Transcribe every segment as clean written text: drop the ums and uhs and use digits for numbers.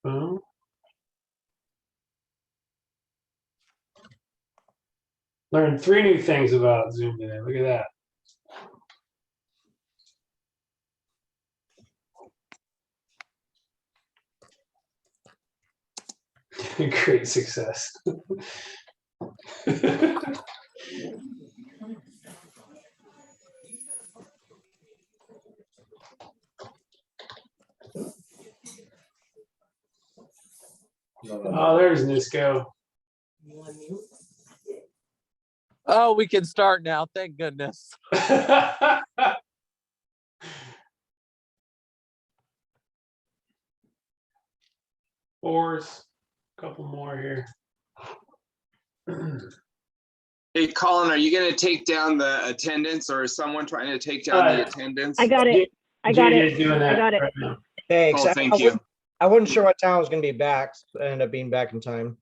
Boom. Learned 3 new things about Zoom today. Look at that. Great success. Oh, there's Nisco. Oh, we can start now. Thank goodness. Fours, a couple more here. Hey, Colin, are you going to take down the attendance, or is someone trying to take down the attendance? I got it. I got it. Doing that I got it. right now. Thanks. Oh, thank you. I wasn't sure what time I was going to be back. So I ended up being back in time.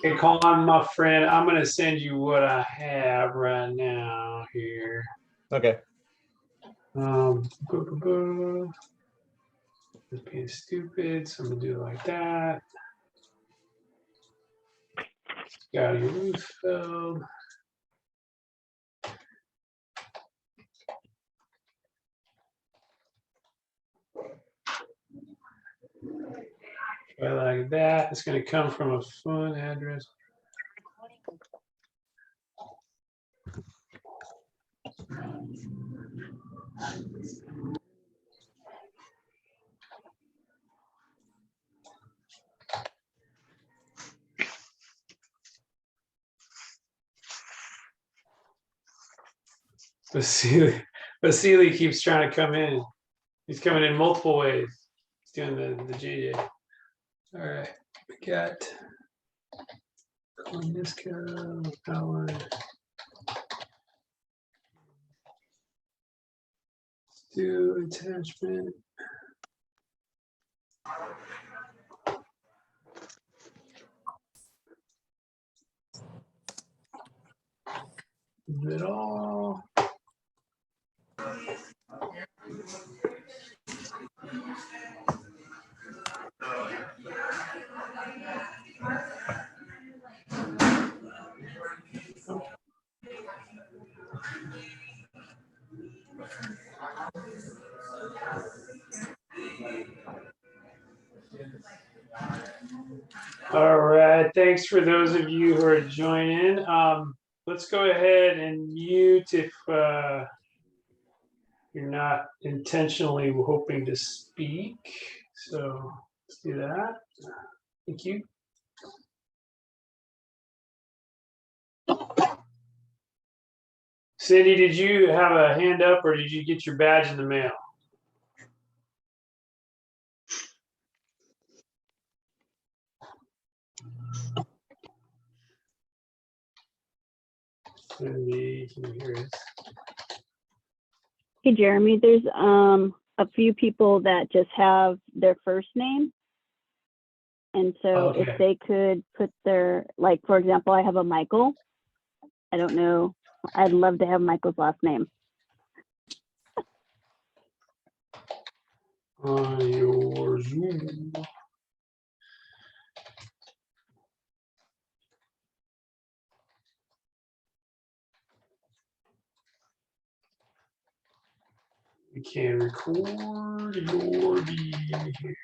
Hey, Colin, my friend, I'm going to send you what I have right now here. Okay. Just being stupid, so I'm going to do it like that. Scotty Roosevelt. Like that. It's going to come from a phone address. Vasily keeps trying to come in. He's coming in multiple ways. He's doing the JJ. All right, we got Nisco, power. Let's do attachment. Do it all. All right, thanks for those of you who are joining. Let's go ahead and mute if you're not intentionally hoping to speak. So let's do that. Thank you. Cindy, did you have a hand up or did you get your badge in the mail? Cindy, can you hear us? Hey, Jeremy, there's a few people that just have their first name. And so Okay. if they could put their, like, for example, I have a Michael. I don't know. I'd love to have Michael's last name. On your Zoom. We can record your behavior.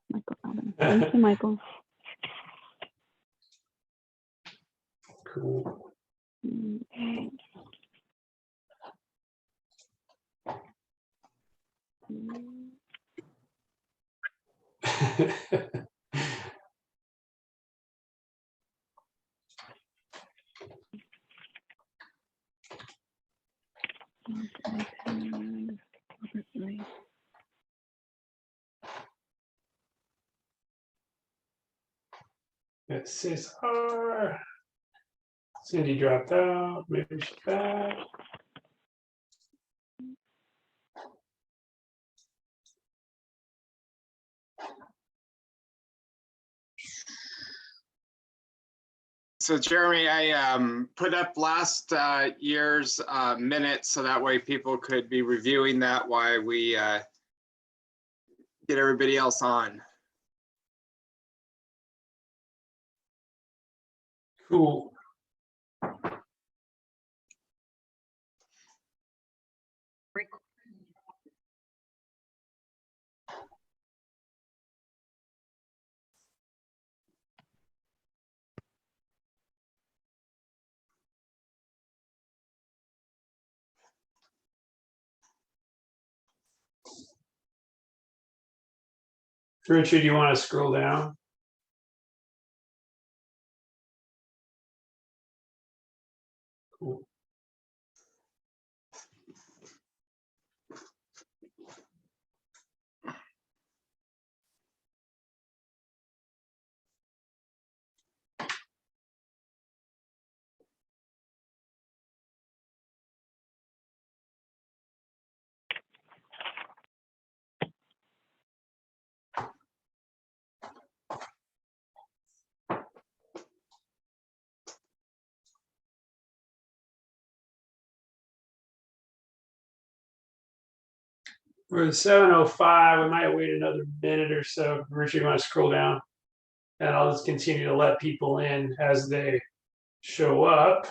Michael Alvin. Thank you, Michael. Cool. It says R. Cindy dropped out. Maybe she's back. So Jeremy, I put up last year's minutes so that way people could be reviewing that while we get everybody else on. Cool. Richard, you want to scroll down? Cool. We're at 7:05. We might wait another minute or so. Richard, you want to scroll down? And I'll just continue to let people in as they show up.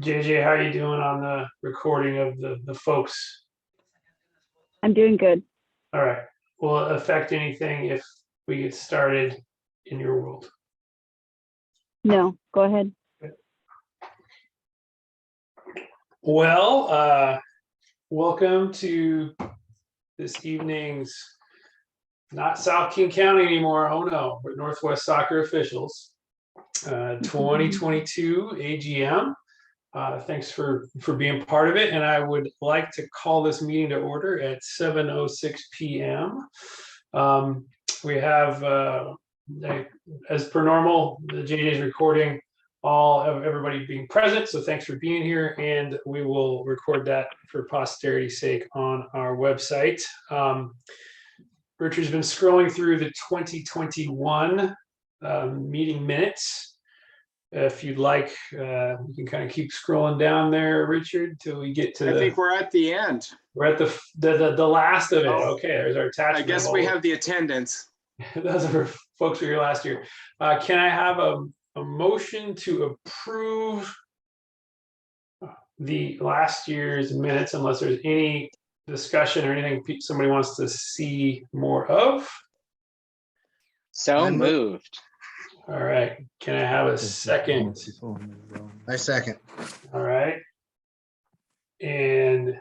JJ, how are you doing on the recording of the folks? I'm doing good. All right. Will it affect anything if we get started in your world? No, go ahead. Well, welcome to this evening's not South King County anymore. Oh no, we're Northwest Soccer Officials 2022 AGM. Thanks for being part of it. And I would like to call this meeting to order at 7:06 p.m. We have, as per normal, the JJ's recording all of everybody being present. So thanks for being here. And we will record that for posterity's sake on our website. Richard's been scrolling through the 2021 meeting minutes. If you'd like, you can kind of keep scrolling down there, Richard, till we get to. I think we're at the end. We're at the last of it. Okay, there's our attachment. I guess we have the attendance. Those are for folks who were here last year. Can I have a motion to approve the last year's minutes, unless there's any discussion or anything somebody wants to see more of? So moved. All right. Can I have a second? I second. All right. And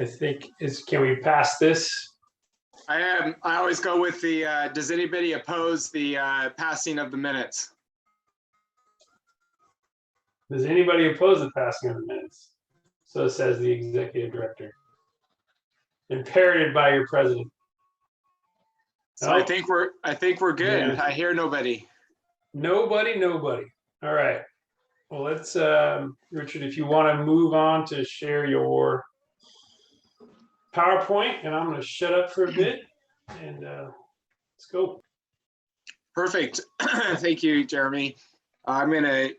I think can we pass this? I always go with the, does anybody oppose the passing of the minutes? Does anybody oppose the passing of the minutes? So says the executive director. Imperated by your president. So No? I think we're good. Yeah. I hear nobody. Nobody. All right. Well, let's, Richard, if you want to move on to share your PowerPoint, and I'm going to shut up for a bit, and let's go. Perfect. Thank you, Jeremy. I'm going to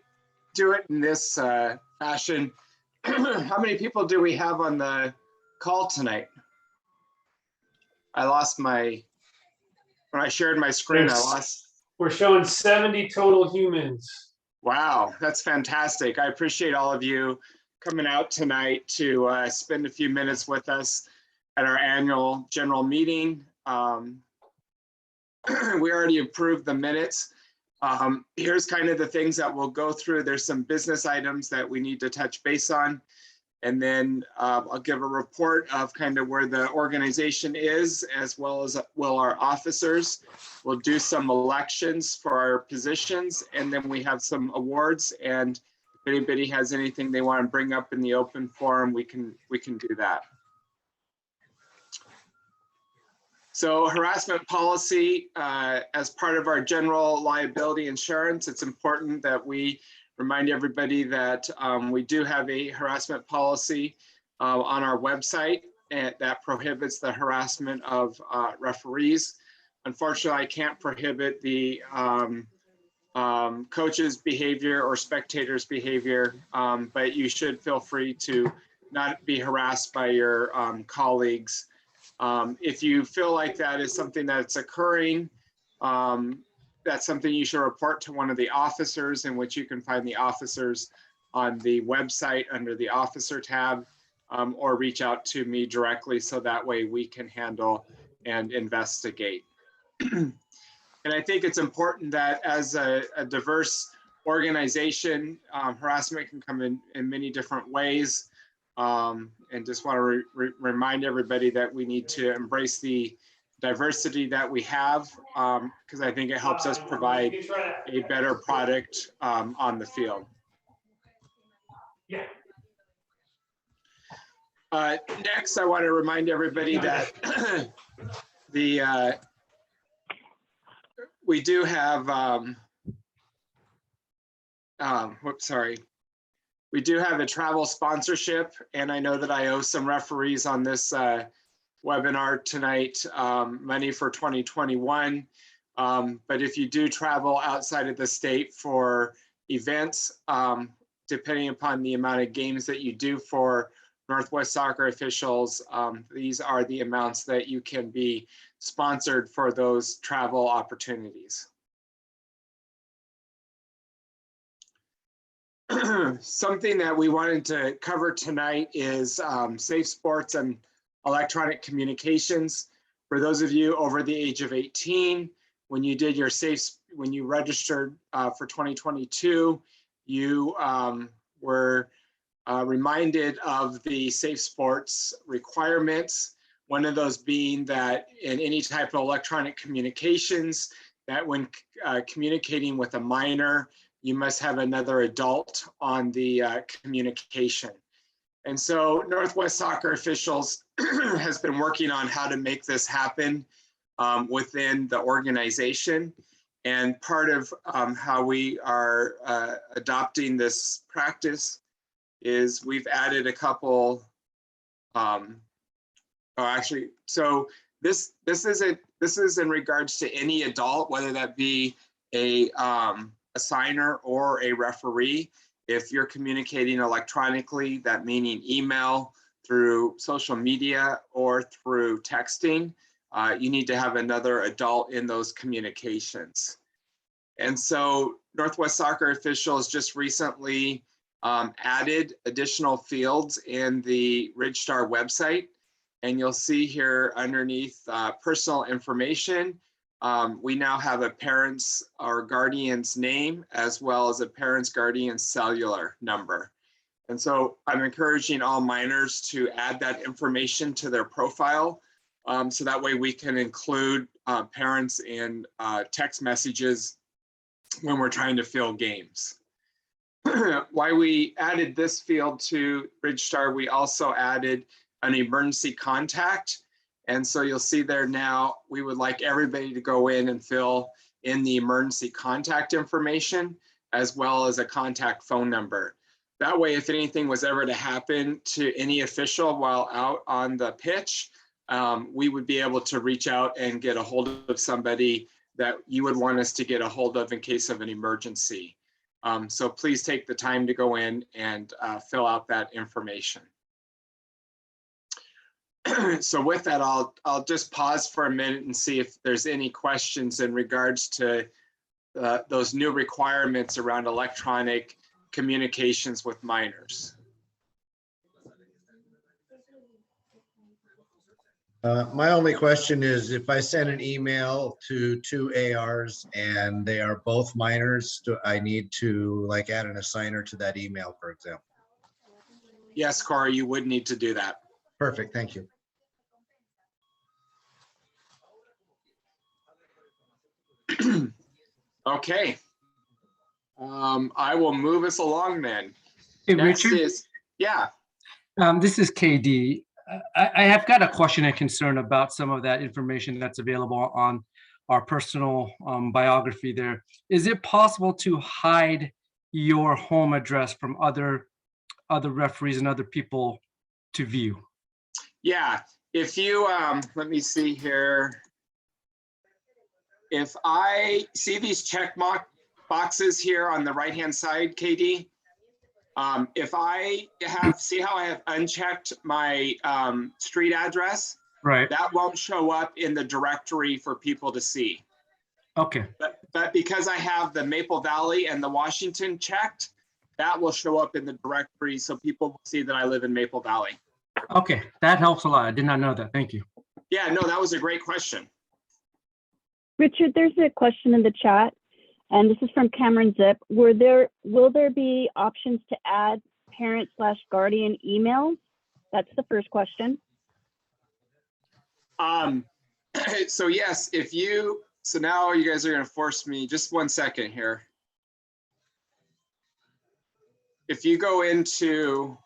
do it in this fashion. How many people do we have on the call tonight? I lost my, when I shared my screen, I lost. We're showing 70 total humans. Wow, that's fantastic. I appreciate all of you coming out tonight to spend a few minutes with us at our annual general meeting. We already approved the minutes. Here's kind of the things that we'll go through. There's some business items that we need to touch base on. And then I'll give a report of kind of where the organization is, as well as will our officers. We'll do some elections for our positions, and then we have some awards. And if anybody has anything they want to bring up in the open forum, we can do that. So harassment policy, as part of our general liability insurance, it's important that we remind everybody that we do have a harassment policy on our website, that prohibits the harassment of referees. Unfortunately, I can't prohibit the coaches' behavior or spectators' behavior, but you should feel free to not be harassed by your colleagues. If you feel like that is something that's occurring, that's something you should report to one of the officers, in which you can find the officers on the website under the officer tab, or reach out to me directly, so that way we can handle and investigate. And I think it's important that as a diverse organization, harassment can come in many different ways. And just want to remind everybody that we need to embrace the diversity that we have, because I think it helps us provide a better product on the field. Yeah. Next, I want to remind everybody that we do have, we do have a travel sponsorship, and I know that I owe some referees on this webinar tonight money for 2021. But if you do travel outside of the state for events, depending upon the amount of games that you do for Northwest Soccer officials, these are the amounts that you can be sponsored for those travel opportunities. Something that we wanted to cover tonight is safe sports and electronic communications. For those of you over the age of 18, when you did your when you registered for 2022, you were reminded of the safe sports requirements. One of those being that in any type of electronic communications, that when communicating with a minor, you must have another adult on the communication. And so Northwest Soccer officials has been working on how to make this happen within the organization. And part of how we are adopting this practice is we've added a couple, so this is in regards to any adult, whether that be a signer or a referee. If you're communicating electronically, that meaning email, through social media, or through texting, you need to have another adult in those communications. And so Northwest Soccer officials just recently added additional fields in the RidgeStar website. And you'll see here underneath personal information, we now have a parent's or guardian's name, as well as a parent's guardian's cellular number. And so I'm encouraging all minors to add that information to their profile, so that way we can include parents in text messages when we're trying to fill games. Why we added this field to RidgeStar, we also added an emergency contact. And so you'll see there now, we would like everybody to go in and fill in the emergency contact information, as well as a contact phone number. That way, if anything was ever to happen to any official while out on the pitch, we would be able to reach out and get a hold of somebody that you would want us to get a hold of in case of an emergency. So please take the time to go in and fill out that information. So with that, I'll just pause for a minute and see if there's any questions in regards to those new requirements around electronic communications with minors. My only question is, if I send an email to 2 ARs and they are both minors, do I need to like add an assigner to that email, for example? Yes, Corey, you would need to do that. Perfect, thank you. Okay. I will move us along then. Hey, Next Richard, is, yeah. this is KD. I have got a question and concern about some of that information that's available on our personal biography there. Is it possible to hide your home address from other referees and other people to view? Yeah, if you, let me see here. If I see these check mark boxes here on the right-hand side, KD, if I see how I have unchecked my street address, Right. that won't show up in the directory for people to see. Okay. But because I have the Maple Valley and the Washington checked, that will show up in the directory so people will see that I live in Maple Valley. Okay. That helps a lot. I did not know that. Thank you. Yeah, no, that was a great question. Richard, there's a question in the chat, and this is from Cameron Zip. Will there be options to add parent/guardian emails? That's the first question. So yes, so now you guys are going to force me, just 1 second here. If you go into,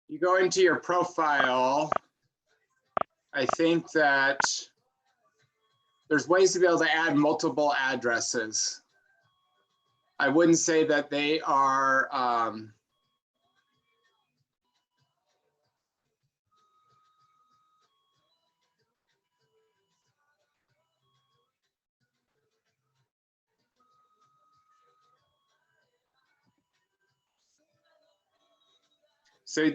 you go into your profile, I think that there's ways to be able to add multiple addresses. I wouldn't say that they are, so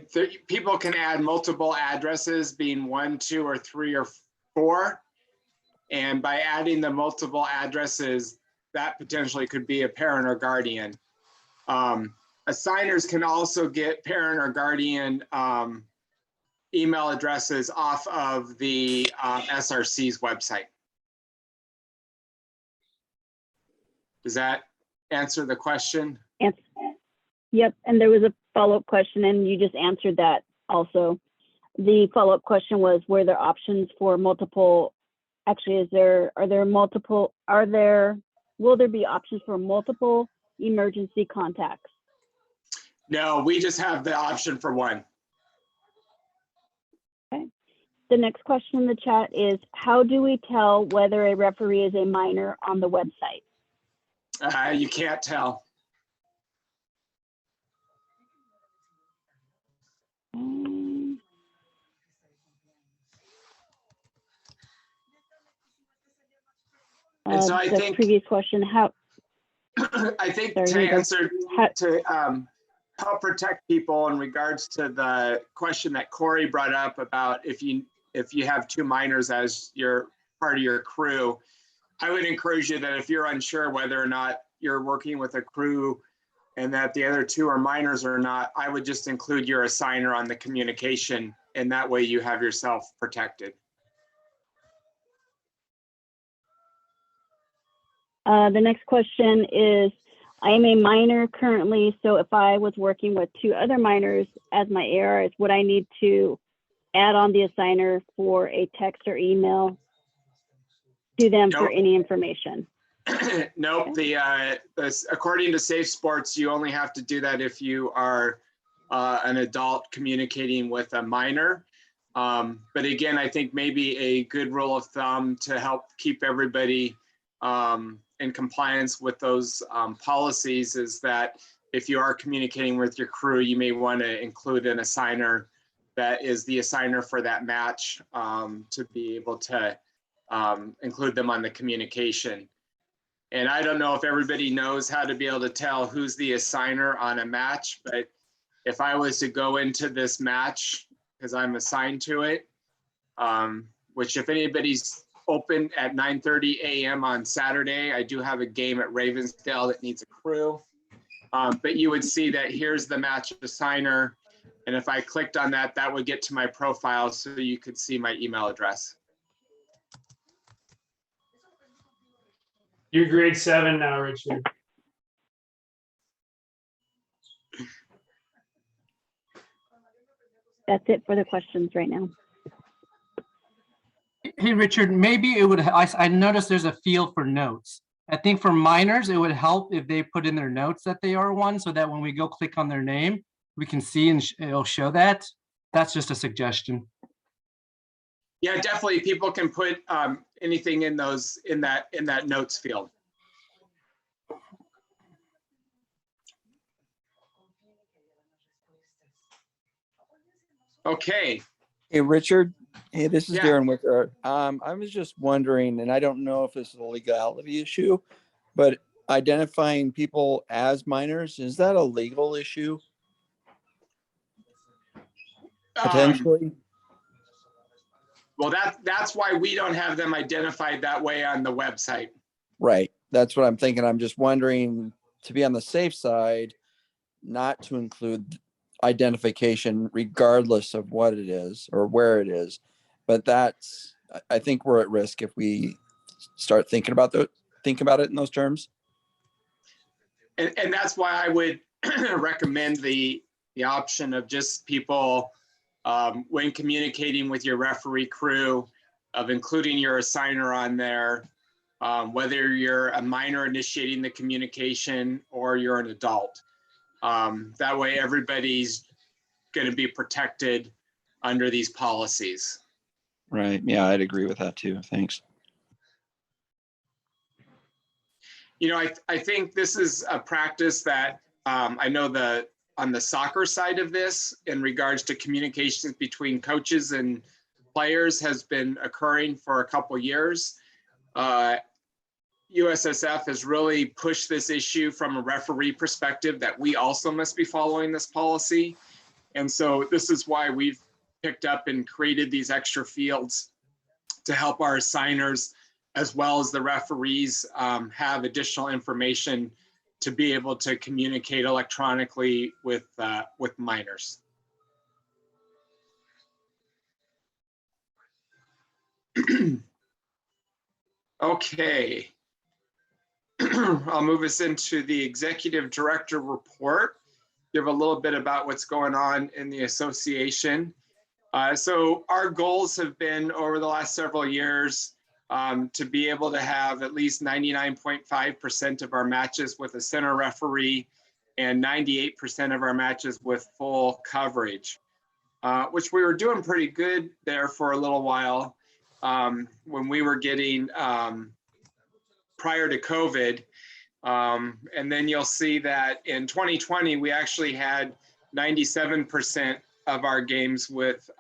people can add multiple addresses, being 1, 2, or 3, or 4. And by adding the multiple addresses, that potentially could be a parent or guardian. Assigners can also get parent or guardian email addresses off of the SRC's website. Does that answer the question? Yep, and there was a follow-up question, and you just answered that also. The follow-up question was, were there options for multiple, actually, will there be options for multiple emergency contacts? No, we just have the option for 1. Okay. The next question in the chat is, how do we tell whether a referee is a minor on the website? You can't tell. And so I think previous question, how? I think Sorry, to answer to help protect people in regards to the question that Corey brought up about if you have 2 minors as your part of your crew, I would encourage you that if you're unsure whether or not you're working with a crew and that the other 2 are minors or not, I would just include your assigner on the communication, and that way you have yourself protected. The next question is, I am a minor currently, so if I was working with 2 other minors as my ARs, would I need to add on the assigner for a text or email to them for any information? Nope. According to Safe Sports, you only have to do that if you are an adult communicating with a minor. But again, I think maybe a good rule of thumb to help keep everybody in compliance with those policies is that if you are communicating with your crew, you may want to include an assigner that is the assigner for that match to be able to include them on the communication. And I don't know if everybody knows how to be able to tell who's the assigner on a match, but if I was to go into this match, because I'm assigned to it, which if anybody's open at 9:30 a.m. on Saturday, I do have a game at Ravensdale that needs a crew. But you would see that here's the match assigner. And if I clicked on that, that would get to my profile so you could see my email address. You're grade 7 now, Richard. That's it for the questions right now. Hey, Richard, maybe it would, I noticed there's a field for notes. I think for minors, it would help if they put in their notes that they are one, so that when we go click on their name, we can see and it'll show that. That's just a suggestion. Yeah, definitely. People can put anything in those, in that notes field. Okay. Hey, Richard. Hey, this is Yeah. Darren Wicker. I was just wondering, and I don't know if this is a legality issue, but identifying people as minors, is that a legal issue? Potentially? Well, that's why we don't have them identified that way on the website. Right. That's what I'm thinking. I'm just wondering, to be on the safe side, not to include identification regardless of what it is or where it is. But that's, I think we're at risk if we start thinking about it in those terms. And that's why I would recommend the option of just people, when communicating with your referee crew, of including your assigner on there, whether you're a minor initiating the communication or you're an adult. That way everybody's going to be protected under these policies. Right. Yeah, I'd agree with that too. Thanks. You know, I think this is a practice that I know on the soccer side of this, in regards to communications between coaches and players, has been occurring for a couple years. USSF has really pushed this issue from a referee perspective, that we also must be following this policy. And so this is why we've picked up and created these extra fields to help our assigners, as well as the referees, have additional information to be able to communicate electronically with minors. Okay. I'll move us into the executive director report, give a little bit about what's going on in the association. So our goals have been over the last several years to be able to have at least 99.5% of our matches with a center referee and 98% of our matches with full coverage, which we were doing pretty good there for a little while when we were getting prior to COVID. And then you'll see that in 2020, we actually had 97% of our games with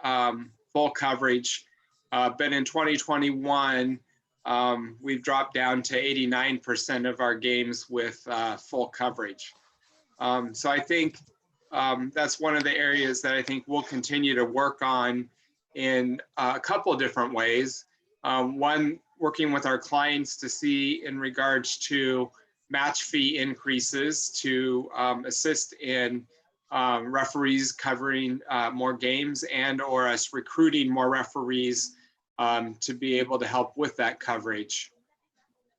full coverage. But in 2021, we've dropped down to 89% of our games with full coverage. So I think that's one of the areas that I think we'll continue to work on in a couple of different ways. One, working with our clients to see in regards to match fee increases to assist in referees covering more games, and or us recruiting more referees to be able to help with that coverage.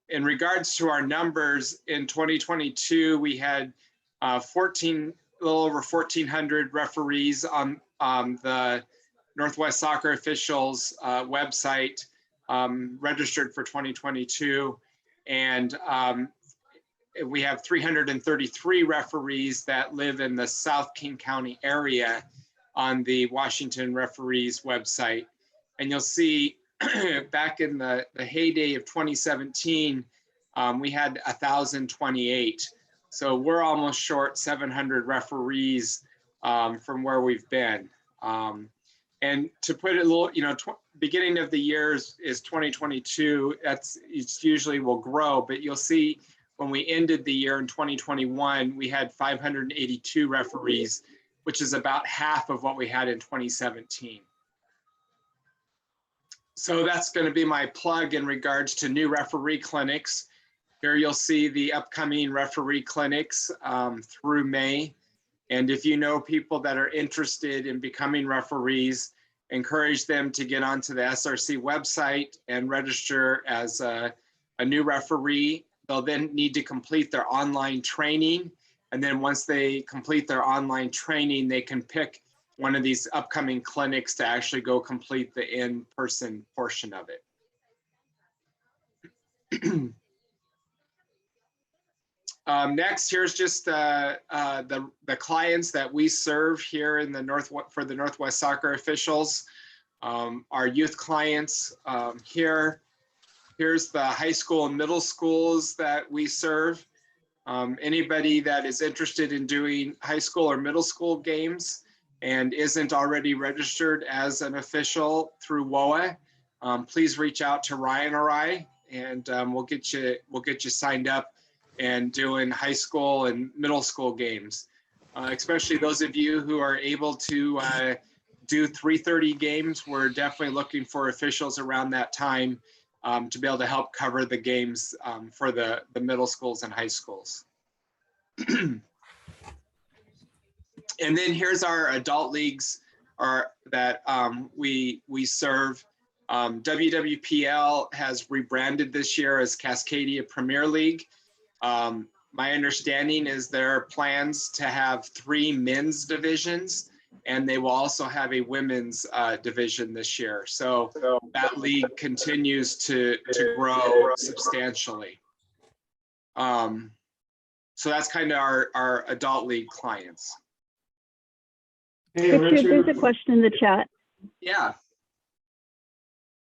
In regards to our numbers, in 2022, we had a little over 1,400 referees on the Northwest Soccer Officials website registered for 2022. And we have 333 referees that live in the South King County area on the Washington Referees website. And you'll see back in the heyday of 2017, we had 1,028. So we're almost short 700 referees from where we've been. And to put it a little, beginning of the years is 2022. It's usually will grow, but you'll see when we ended the year in 2021, we had 582 referees, which is about half of what we had in 2017. So that's going to be my plug in regards to new referee clinics. Here you'll see the upcoming referee clinics through May. And if you know people that are interested in becoming referees, encourage them to get onto the SRC website and register as a new referee. They'll then need to complete their online training. And then once they complete their online training, they can pick one of these upcoming clinics to actually go complete the in-person portion of it. Next, here's just the clients that we serve here in the for the Northwest Soccer officials. Our youth clients here. Here's the high school and middle schools that we serve. Anybody that is interested in doing high school or middle school games and isn't already registered as an official through WOA, please reach out to Ryan or I, and we'll get you signed up and doing high school and middle school games. Especially those of you who are able to do 3:30 games. We're definitely looking for officials around that time to be able to help cover the games for the middle schools and high schools. And then here's our adult leagues that we serve. WWPL has rebranded this year as Cascadia Premier League. My understanding is there are plans to have 3 men's divisions, and they will also have a women's division this year. So that league continues to grow substantially. So that's kind of our adult league clients. Hey, Richard, Richard. there's a question in the chat. Yeah.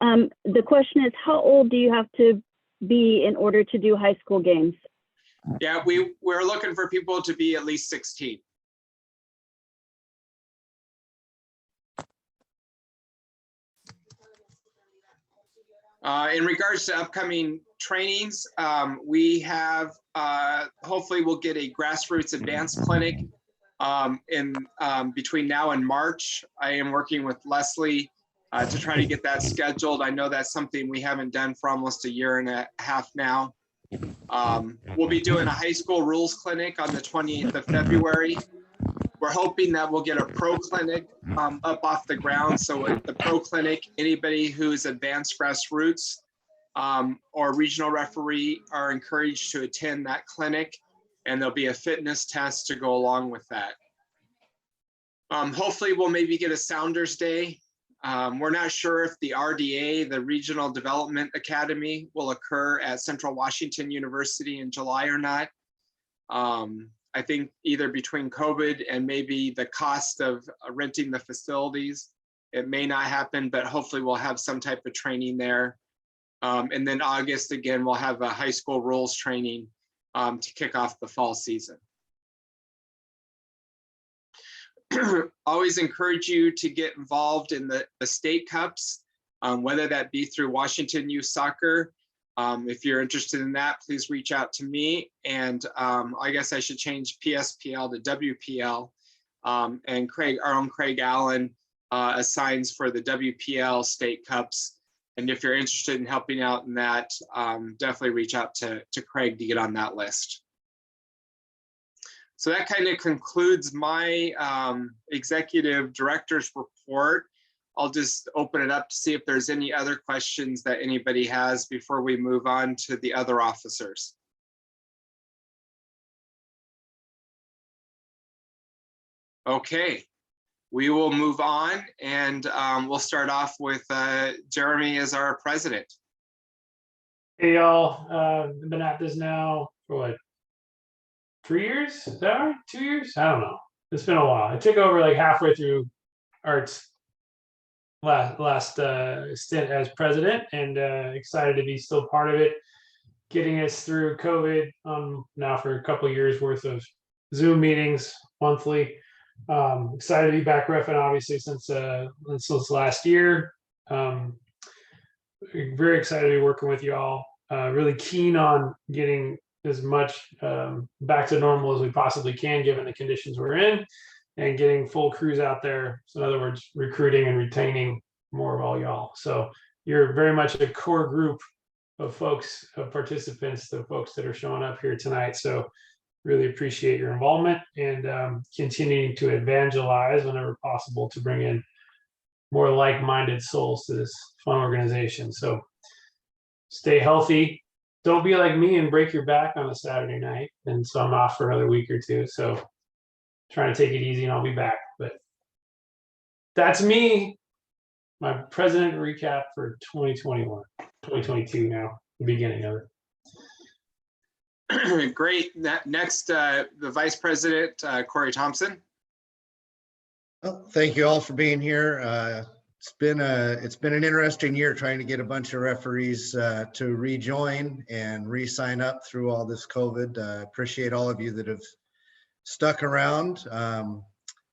The question is, how old do you have to be in order to do high school games? Yeah, we're looking for people to be at least 16. In regards to upcoming trainings, we have, hopefully we'll get a grassroots advanced clinic in between now and March. I am working with Leslie to try to get that scheduled. I know that's something we haven't done for almost a year and a half now. We'll be doing a high school rules clinic on the 28th of February. We're hoping that we'll get a pro clinic up off the ground. So at the pro clinic, anybody who's advanced grassroots or regional referee are encouraged to attend that clinic, and there'll be a fitness test to go along with that. Hopefully we'll maybe get a Sounders Day. We're not sure if the RDA, the Regional Development Academy, will occur at Central Washington University in July or not. I think either between COVID and maybe the cost of renting the facilities, it may not happen, but hopefully we'll have some type of training there. And then August, again, we'll have a high school rules training to kick off the fall season. Always encourage you to get involved in the state cups, whether that be through Washington Youth Soccer. If you're interested in that, please reach out to me. And I guess I should change PSPL to WPL. And our own Craig Allen assigns for the WPL state cups. And if you're interested in helping out in that, definitely reach out to Craig to get on that list. So that kind of concludes my executive director's report. I'll just open it up to see if there's any other questions that anybody has before we move on to the other officers. Okay, we will move on, and we'll start off with Jeremy as our president. Hey, y'all. I've been at this now for what? 3 years? Is that right? 2 years? I don't know. It's been a while. I took over like halfway through Art's last stint as president, and excited to be still part of it, getting us through COVID now for a couple of years worth of Zoom meetings monthly. Excited to be back reffing, obviously, since last year. Very excited to be working with y'all. Really keen on getting as much back to normal as we possibly can, given the conditions we're in, and getting full crews out there. So in other words, recruiting and retaining more of all y'all. So you're very much a core group of folks, of participants, the folks that are showing up here tonight. So really appreciate your involvement, and continuing to evangelize whenever possible to bring in more like-minded souls to this fun organization. So stay healthy, don't be like me and break your back on a Saturday night. And so I'm off for another week or two. So trying to take it easy and I'll be back. But that's me. My president recap for 2021, 2022 now, the beginning of it. Great. Next, the Vice President, Corey Thompson. Well, thank you all for being here. It's been an interesting year trying to get a bunch of referees to rejoin and re-sign up through all this COVID. Appreciate all of you that have stuck around.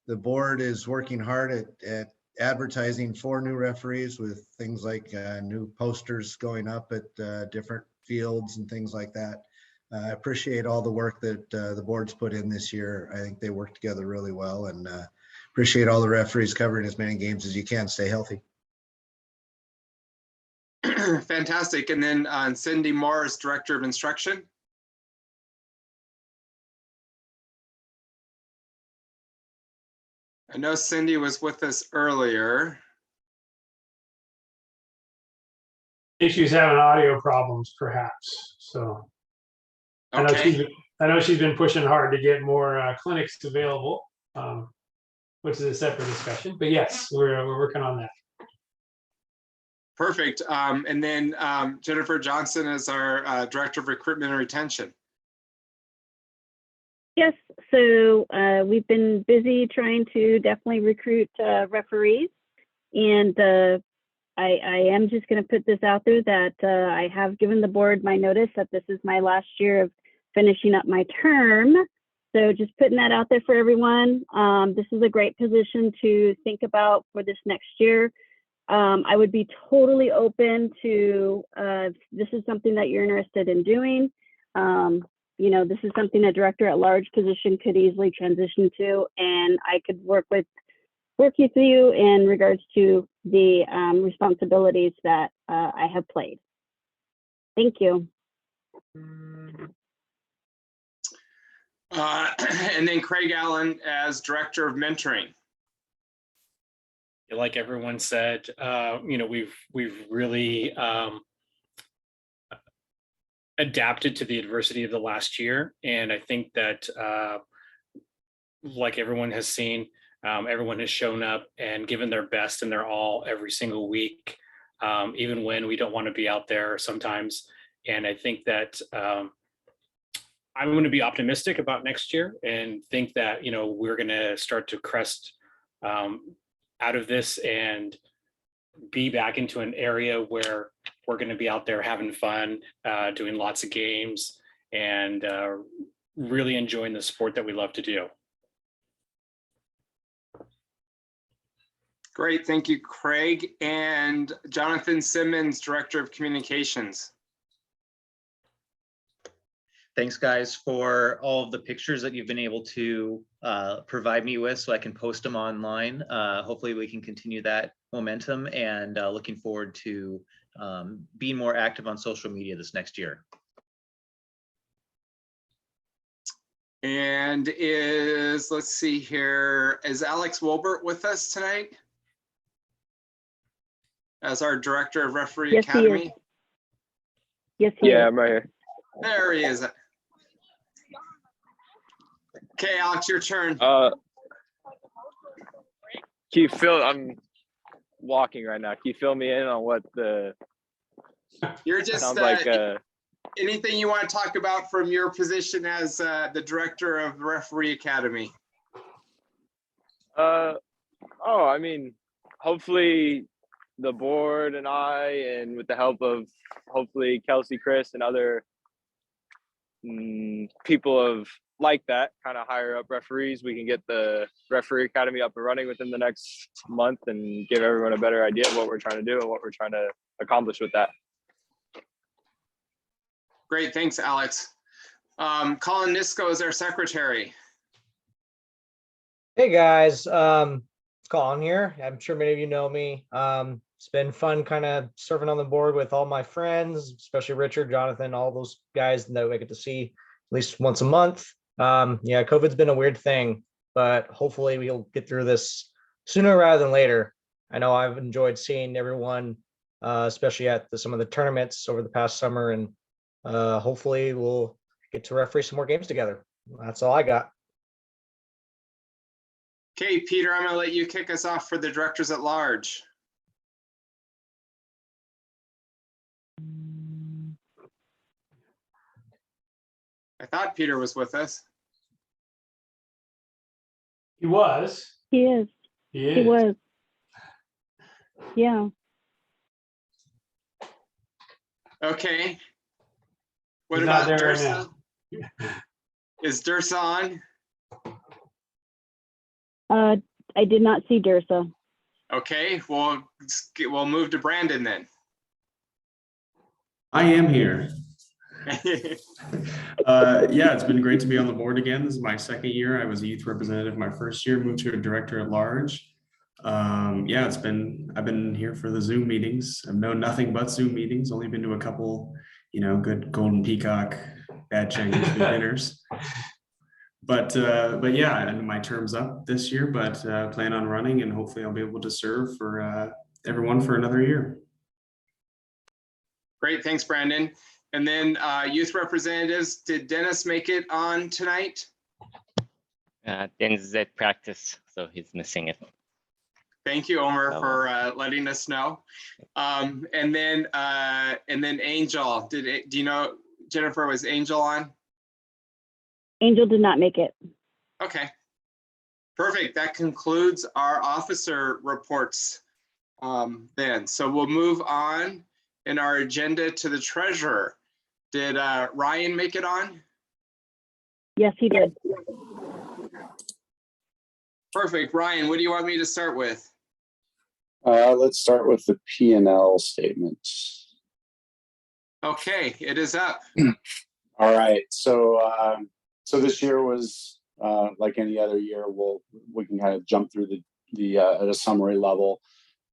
The board is working hard at advertising for new referees with things like new posters going up at different fields and things like that. I appreciate all the work that the board's put in this year. I think they work together really well, and appreciate all the referees covering as many games as you can. Stay healthy. Fantastic. And then Cindy Morris, Director of Instruction. I know Cindy was with us earlier. I think she's having audio problems, perhaps. So Okay. I know she's been pushing hard to get more clinics available, which is a separate discussion. But yes, we're working on that. Perfect. And then Jennifer Johnson is our Director of Recruitment and Retention. Yes, so we've been busy trying to definitely recruit referees, and I am just going to put this out there that I have given the board my notice that this is my last year of finishing up my term. So just putting that out there for everyone. This is a great position to think about for this next year. I would be totally open to this is something that you're interested in doing. You know, this is something a director at large position could easily transition to, and I could work with you in regards to the responsibilities that I have played. Thank you. And then Craig Allen as Director of Mentoring. Like everyone said, you know, we've really adapted to the adversity of the last year, and I think that like everyone has seen, everyone has shown up and given their best and their all every single week, even when we don't want to be out there sometimes. And I think that I'm going to be optimistic about next year and think that, you know, we're going to start to crest out of this and be back into an area where we're going to be out there having fun, doing lots of games, and really enjoying the sport that we love to do. Great, thank you, Craig. And Jonathan Simmons, Director of Communications. Thanks, guys, for all of the pictures that you've been able to provide me with so I can post them online. Hopefully we can continue that momentum, and looking forward to being more active on social media this next year. And let's see here, is Alex Wolbert with us tonight? As our Director of Referee Yes, Academy? he is. Yes, he is. I'm right here. There he is. Okay, Alex, your turn. I'm walking right now. Can you fill me in on what the You're just sounds like? Anything you want to talk about from your position as the Director of the Referee Academy? I mean, hopefully the board and I, and with the help of hopefully Kelsey, Chris, and other people of like that kind of higher up referees, we can get the Referee Academy up and running within the next month and give everyone a better idea of what we're trying to do and what we're trying to accomplish with that. Great, thanks, Alex. Colin Nisco is our secretary. Hey guys, it's Colin here. I'm sure many of you know me. It's been fun kind of serving on the board with all my friends, especially Richard, Jonathan, all those guys that I get to see at least once a month. Yeah, COVID's been a weird thing, but hopefully we'll get through this sooner rather than later. I know I've enjoyed seeing everyone, especially at some of the tournaments over the past summer, and hopefully we'll get to referee some more games together. That's all I got. Okay, Peter, I'm gonna let you kick us off for the directors at large. I thought Peter was with us. He was. He is. He is. He was. Yeah. Okay. What He's not about there right Dursa? Is Dursa on? I did not see Dursa. Okay, we'll move to Brandon then. I am here. Yeah, it's been great to be on the board again. This is my second year. I was a youth representative my first year, moved to a director at large. Yeah, I've been here for the Zoom meetings. I've known nothing but Zoom meetings, only been to a couple, good Golden Peacock, bad Chinese food dinners. But yeah, and my term's up this year, but plan on running, and hopefully I'll be able to serve for everyone for another year. Great, thanks, Brandon. And then youth representatives, did Dennis make it on tonight? Dennis is at practice, so he's missing it. Thank you, Omer, for letting us know. And then Angel, do you know, Jennifer, was Angel on? Angel did not make it. Okay, perfect. That concludes our officer reports then. So we'll move on in our agenda to the treasurer. Did Ryan make it on? Yes, he did. Perfect. Ryan, what do you want me to start with? Let's start with the P&L statement. Okay, it is up. All right. So this year was like any other year. We can kind of jump through the at a summary level.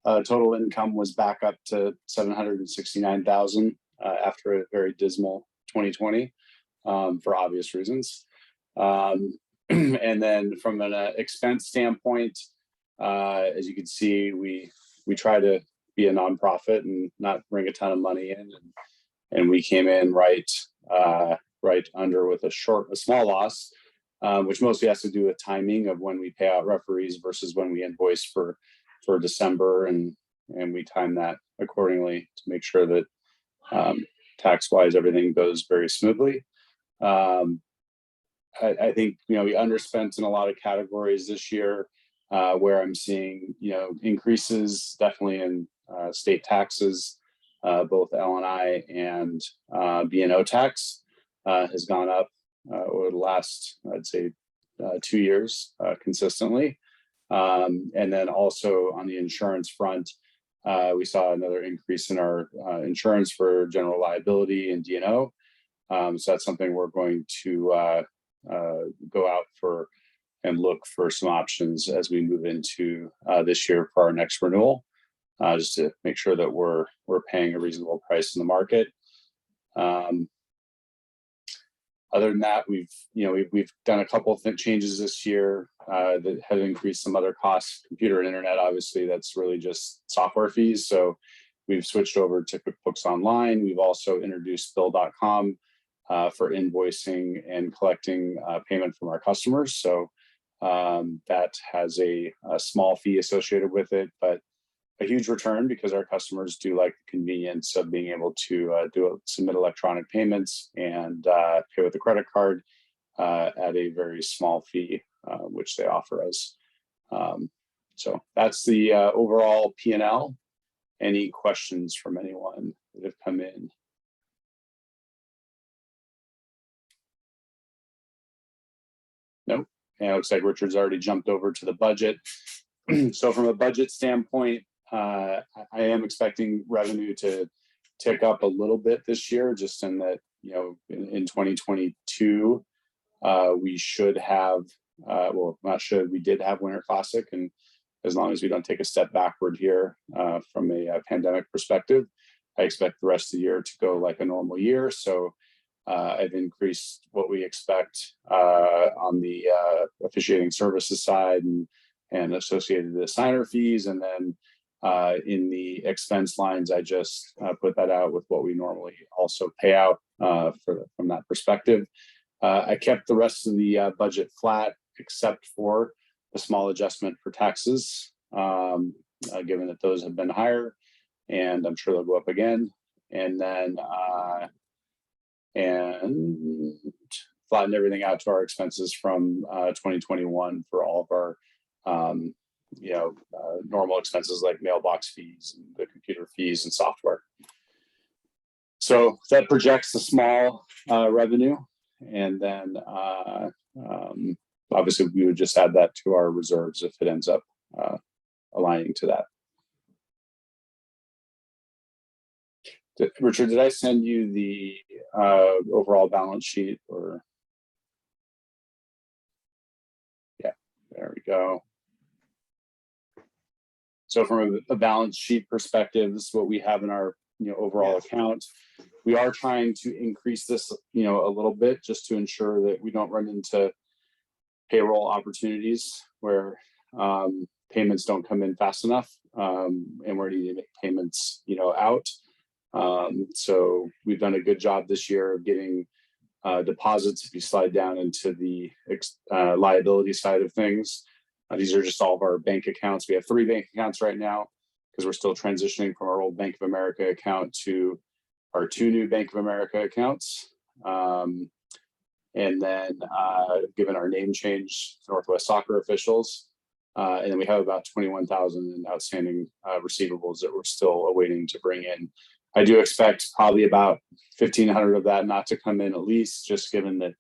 Total income was back up to 769,000 after a very dismal 2020 for obvious reasons. And then from an expense standpoint, as you can see, we try to be a nonprofit and not bring a ton of money in, and we came in right under with a small loss, which mostly has to do with timing of when we pay out referees versus when we invoice for December, and we time that accordingly to make sure that tax wise everything goes very smoothly. I think we underspent in a lot of categories this year, where I'm seeing increases definitely in state taxes, both L&I and B&O tax has gone up over the last, I'd say, 2 years consistently. And then also on the insurance front, we saw another increase in our insurance for general liability and D&O. So that's something we're going to go out for and look for some options as we move into this year for our next renewal, just to make sure that we're paying a reasonable price in the market. Other than that, we've done a couple of changes this year that have increased some other costs. Computer and internet, obviously, that's really just software fees. So we've switched over to QuickBooks Online. We've also introduced Bill.com for invoicing and collecting payment from our customers. So that has a small fee associated with it, but a huge return because our customers do like the convenience of being able to submit electronic payments and pay with a credit card at a very small fee, which they offer us. So that's the overall P&L. Any questions from anyone that have come in? Nope. And it looks like Richard's already jumped over to the budget. So from a budget standpoint, I am expecting revenue to tick up a little bit this year, just in that, in 2022, we should have, we did have Winter Classic. And as long as we don't take a step backward here from a pandemic perspective, I expect the rest of the year to go like a normal year. So I've increased what we expect on the officiating services side and associated assigner fees. And then in the expense lines, I just put that out with what we normally also pay out from that perspective. I kept the rest of the budget flat, except for a small adjustment for taxes, given that those have been higher, and I'm sure they'll go up again. And then and flatten everything out to our expenses from 2021 for all of our normal expenses like mailbox fees and the computer fees and software. So that projects a small revenue, and then obviously we would just add that to our reserves if it ends up aligning to that. Richard, did I send you the overall balance sheet? Or yeah, there we go. So from a balance sheet perspective, this is what we have in our overall account. We are trying to increase this a little bit just to ensure that we don't run into payroll opportunities where payments don't come in fast enough, and we're needing to make payments out. So we've done a good job this year of getting deposits. If you slide down into the liability side of things, these are just all of our bank accounts. We have 3 bank accounts right now because we're still transitioning from our old Bank of America account to our 2 new Bank of America accounts. And then given our name change to Northwest Soccer officials, and then we have about 21,000 in outstanding receivables that we're still awaiting to bring in. I do expect probably about 1,500 of that not to come in, at least, just given that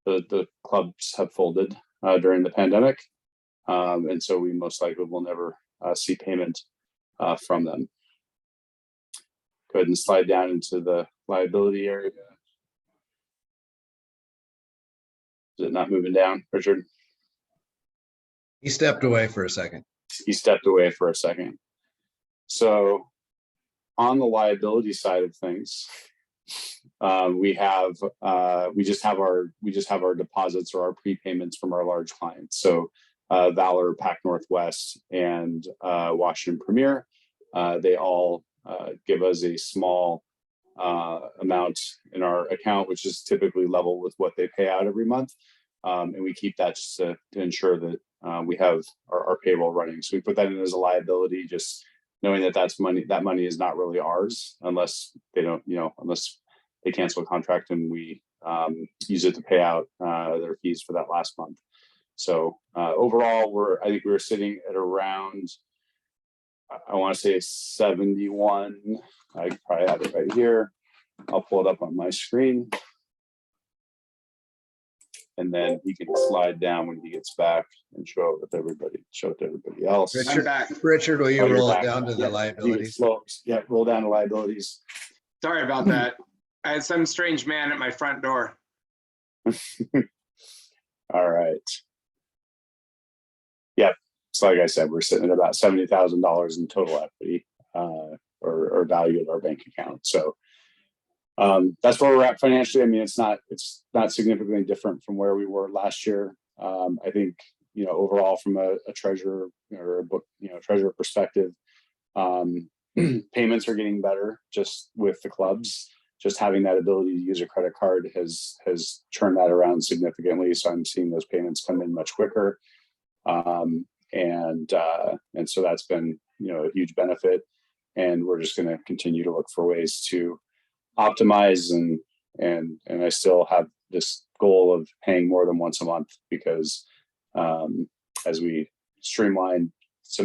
the clubs have folded during the pandemic. And so we most likely will never see payment from them. Go ahead and slide down into the liability area. Is it not moving down, Richard? He stepped away for a second. He stepped away for a second. So on the liability side of things, we just have our deposits or our prepayments from our large clients. So Valor, Pac Northwest, and Washington Premier, they all give us a small amount in our account, which is typically level with what they pay out every month. And we keep that just to ensure that we have our payroll running. So we put that in as a liability, just knowing that that money is not really ours unless they don't, unless they cancel a contract and we use it to pay out their fees for that last month. So overall, I think we were sitting at around, I want to say 71. I probably have it right here. I'll pull it up on my screen. And then he can slide down when he gets back and show it to everybody else. Richard, will you roll it down to the liabilities? Yeah, roll down to liabilities. Sorry about that. I had some strange man at my front door. All right. Yep. So like I said, we're sitting at about $70,000 in total equity or value of our bank account. So that's where we're at financially. I mean, it's not significantly different from where we were last year. I think, overall from a treasurer or a book, treasurer perspective, payments are getting better just with the clubs. Just having that ability to use a credit card has turned that around significantly. So I'm seeing those payments come in much quicker. And so that's been, a huge benefit. And we're just going to continue to look for ways to optimize and I still have this goal of paying more than once a month because as we streamline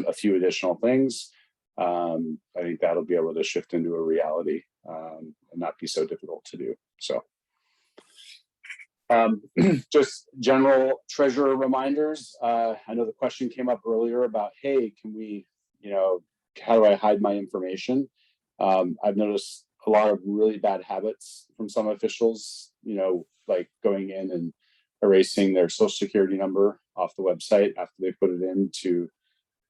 a few additional things, I think that'll be able to shift into a reality and not be so difficult to do. So just general treasurer reminders. I know the question came up earlier about, hey, can we, how do I hide my information? I've noticed a lot of really bad habits from some officials, like going in and erasing their social security number off the website after they put it in to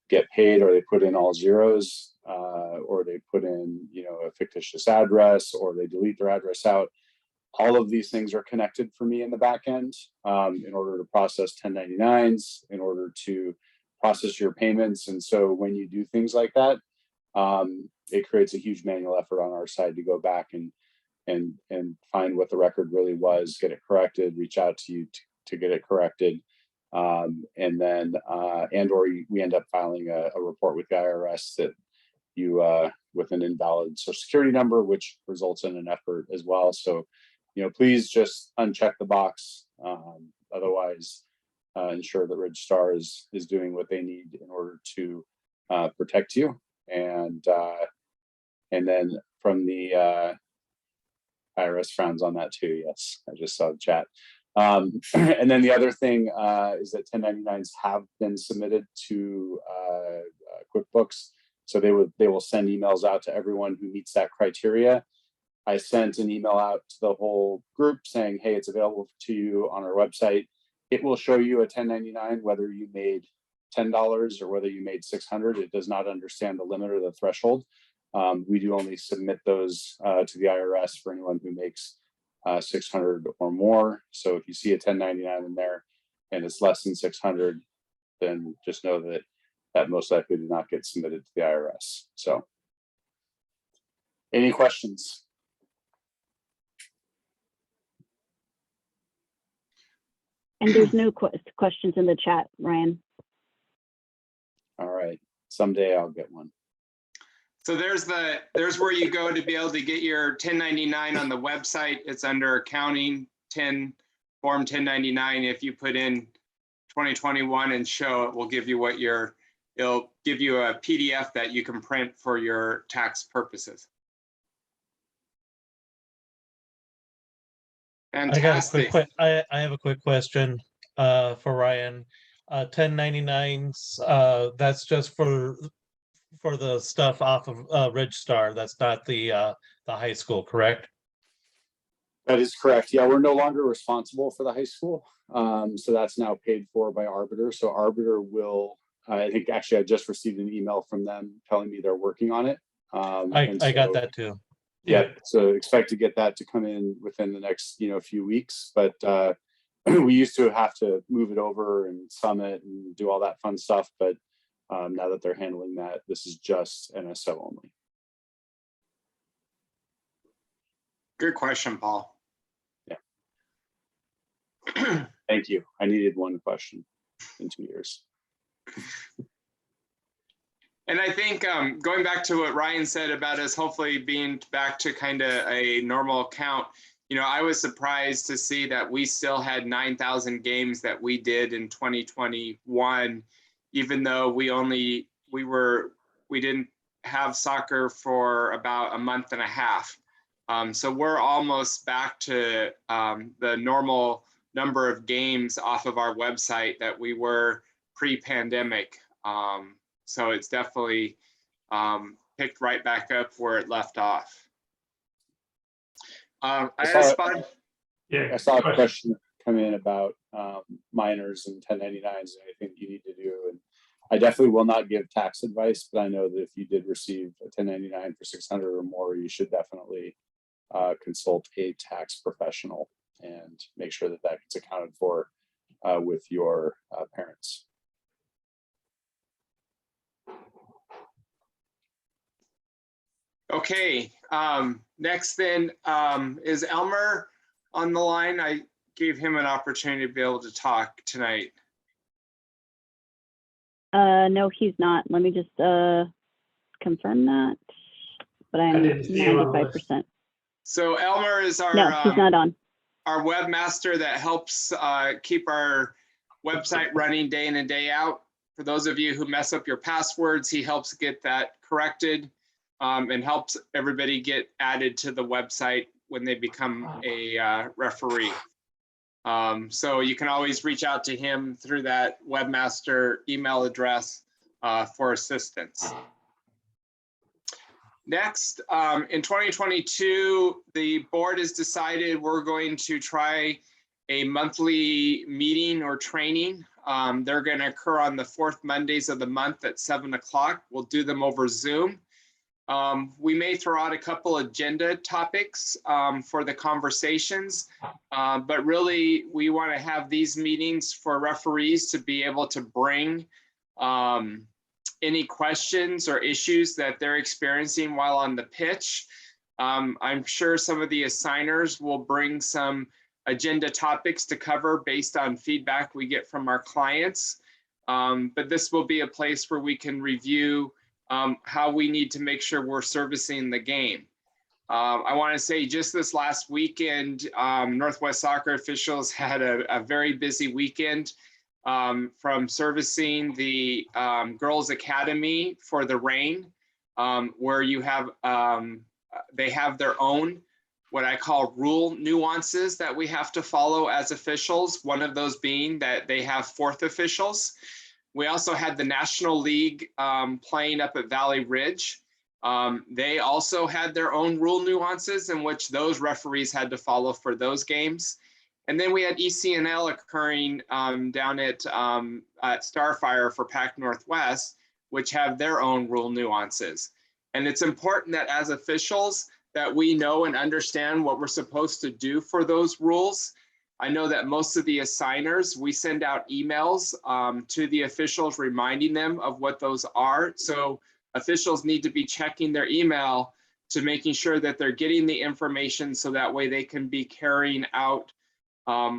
get paid, or they put in all zeros, or they put in, a fictitious address, or they delete their address out. All of these things are connected for me in the back end in order to process 1099s, in order to process your payments. And so when you do things like that, it creates a huge manual effort on our side to go back and find what the record really was, get it corrected, reach out to you to get it corrected. And then, or we end up filing a report with the IRS that you, with an invalid social security number, which results in an effort as well. So, please just uncheck the box. Otherwise, ensure that Ridge Star is doing what they need in order to protect you. And then from the IRS frowns on that too. Yes, I just saw the chat. And then the other thing is that 1099s have been submitted to QuickBooks. So they will send emails out to everyone who meets that criteria. I sent an email out to the whole group saying, hey, it's available to you on our website. It will show you a 1099, whether you made $10 or whether you made 600. It does not understand the limit or the threshold. We do only submit those to the IRS for anyone who makes 600 or more. So if you see a 1099 in there and it's less than 600, then just know that that most likely did not get submitted to the IRS. So any questions? And there's no questions in the chat, Ryan. All right, someday I'll get one. So there's where you go to be able to get your 1099 on the website. It's under accounting form 1099. If you put in 2021 and show, it will give you it'll give you a PDF that you can print for your tax purposes. Fantastic. I have a quick question for Ryan. 1099s, that's just for the stuff off of Ridge Star. That's not the high school, correct? That is correct. Yeah, we're no longer responsible for the high school. So that's now paid for by Arbiter. So Arbiter will, I think actually I just received an email from them telling me they're working on it. I got that too. Yeah, so expect to get that to come in within the next few weeks. But we used to have to move it over and summit and do all that fun stuff. But now that they're handling that, this is just NSO only. Good question, Paul. Yeah. Thank you. I needed one question in 2 years. And I think going back to what Ryan said about us hopefully being back to kind of a normal count, I was surprised to see that we still had 9,000 games that we did in 2021, even though we didn't have soccer for about a month and a half. So we're almost back to the normal number of games off of our website that we were pre-pandemic. So it's definitely picked right back up where it left off. I saw a question come in about minors and 1099s and anything you need to do. And I definitely will not give tax advice, but I know that if you did receive a 1099 for 600 or more, you should definitely consult a tax professional and make sure that that gets accounted for with your parents. Okay, next then is Elmer on the line. I gave him an opportunity to be able to talk tonight. No, he's not. Let me just confirm that. But I'm 95%. So Elmer is our no, he's not on. Our webmaster that helps keep our website running day in and day out. For those of you who mess up your passwords, he helps get that corrected and helps everybody get added to the website when they become a referee. So you can always reach out to him through that webmaster email address for assistance. Next, in 2022, the board has decided we're going to try a monthly meeting or training. They're going to occur on the 4th Mondays of the month at 7 o'clock. We'll do them over Zoom. We may throw out a couple agenda topics for the conversations, but really we want to have these meetings for referees to be able to bring any questions or issues that they're experiencing while on the pitch. I'm sure some of the assigners will bring some agenda topics to cover based on feedback we get from our clients. But this will be a place where we can review how we need to make sure we're servicing the game. I want to say just this last weekend, Northwest Soccer officials had a very busy weekend from servicing the Girls Academy for the Reign, where you have, they have their own, what I call rule nuances that we have to follow as officials. One of those being that they have fourth officials. We also had the National League playing up at Valley Ridge. They also had their own rule nuances in which those referees had to follow for those games. And then we had ECNL occurring down at Starfire for Pac Northwest, which have their own rule nuances. And it's important that as officials that we know and understand what we're supposed to do for those rules. I know that most of the assigners, we send out emails to the officials reminding them of what those are. So officials need to be checking their email to making sure that they're getting the information so that way they can be carrying out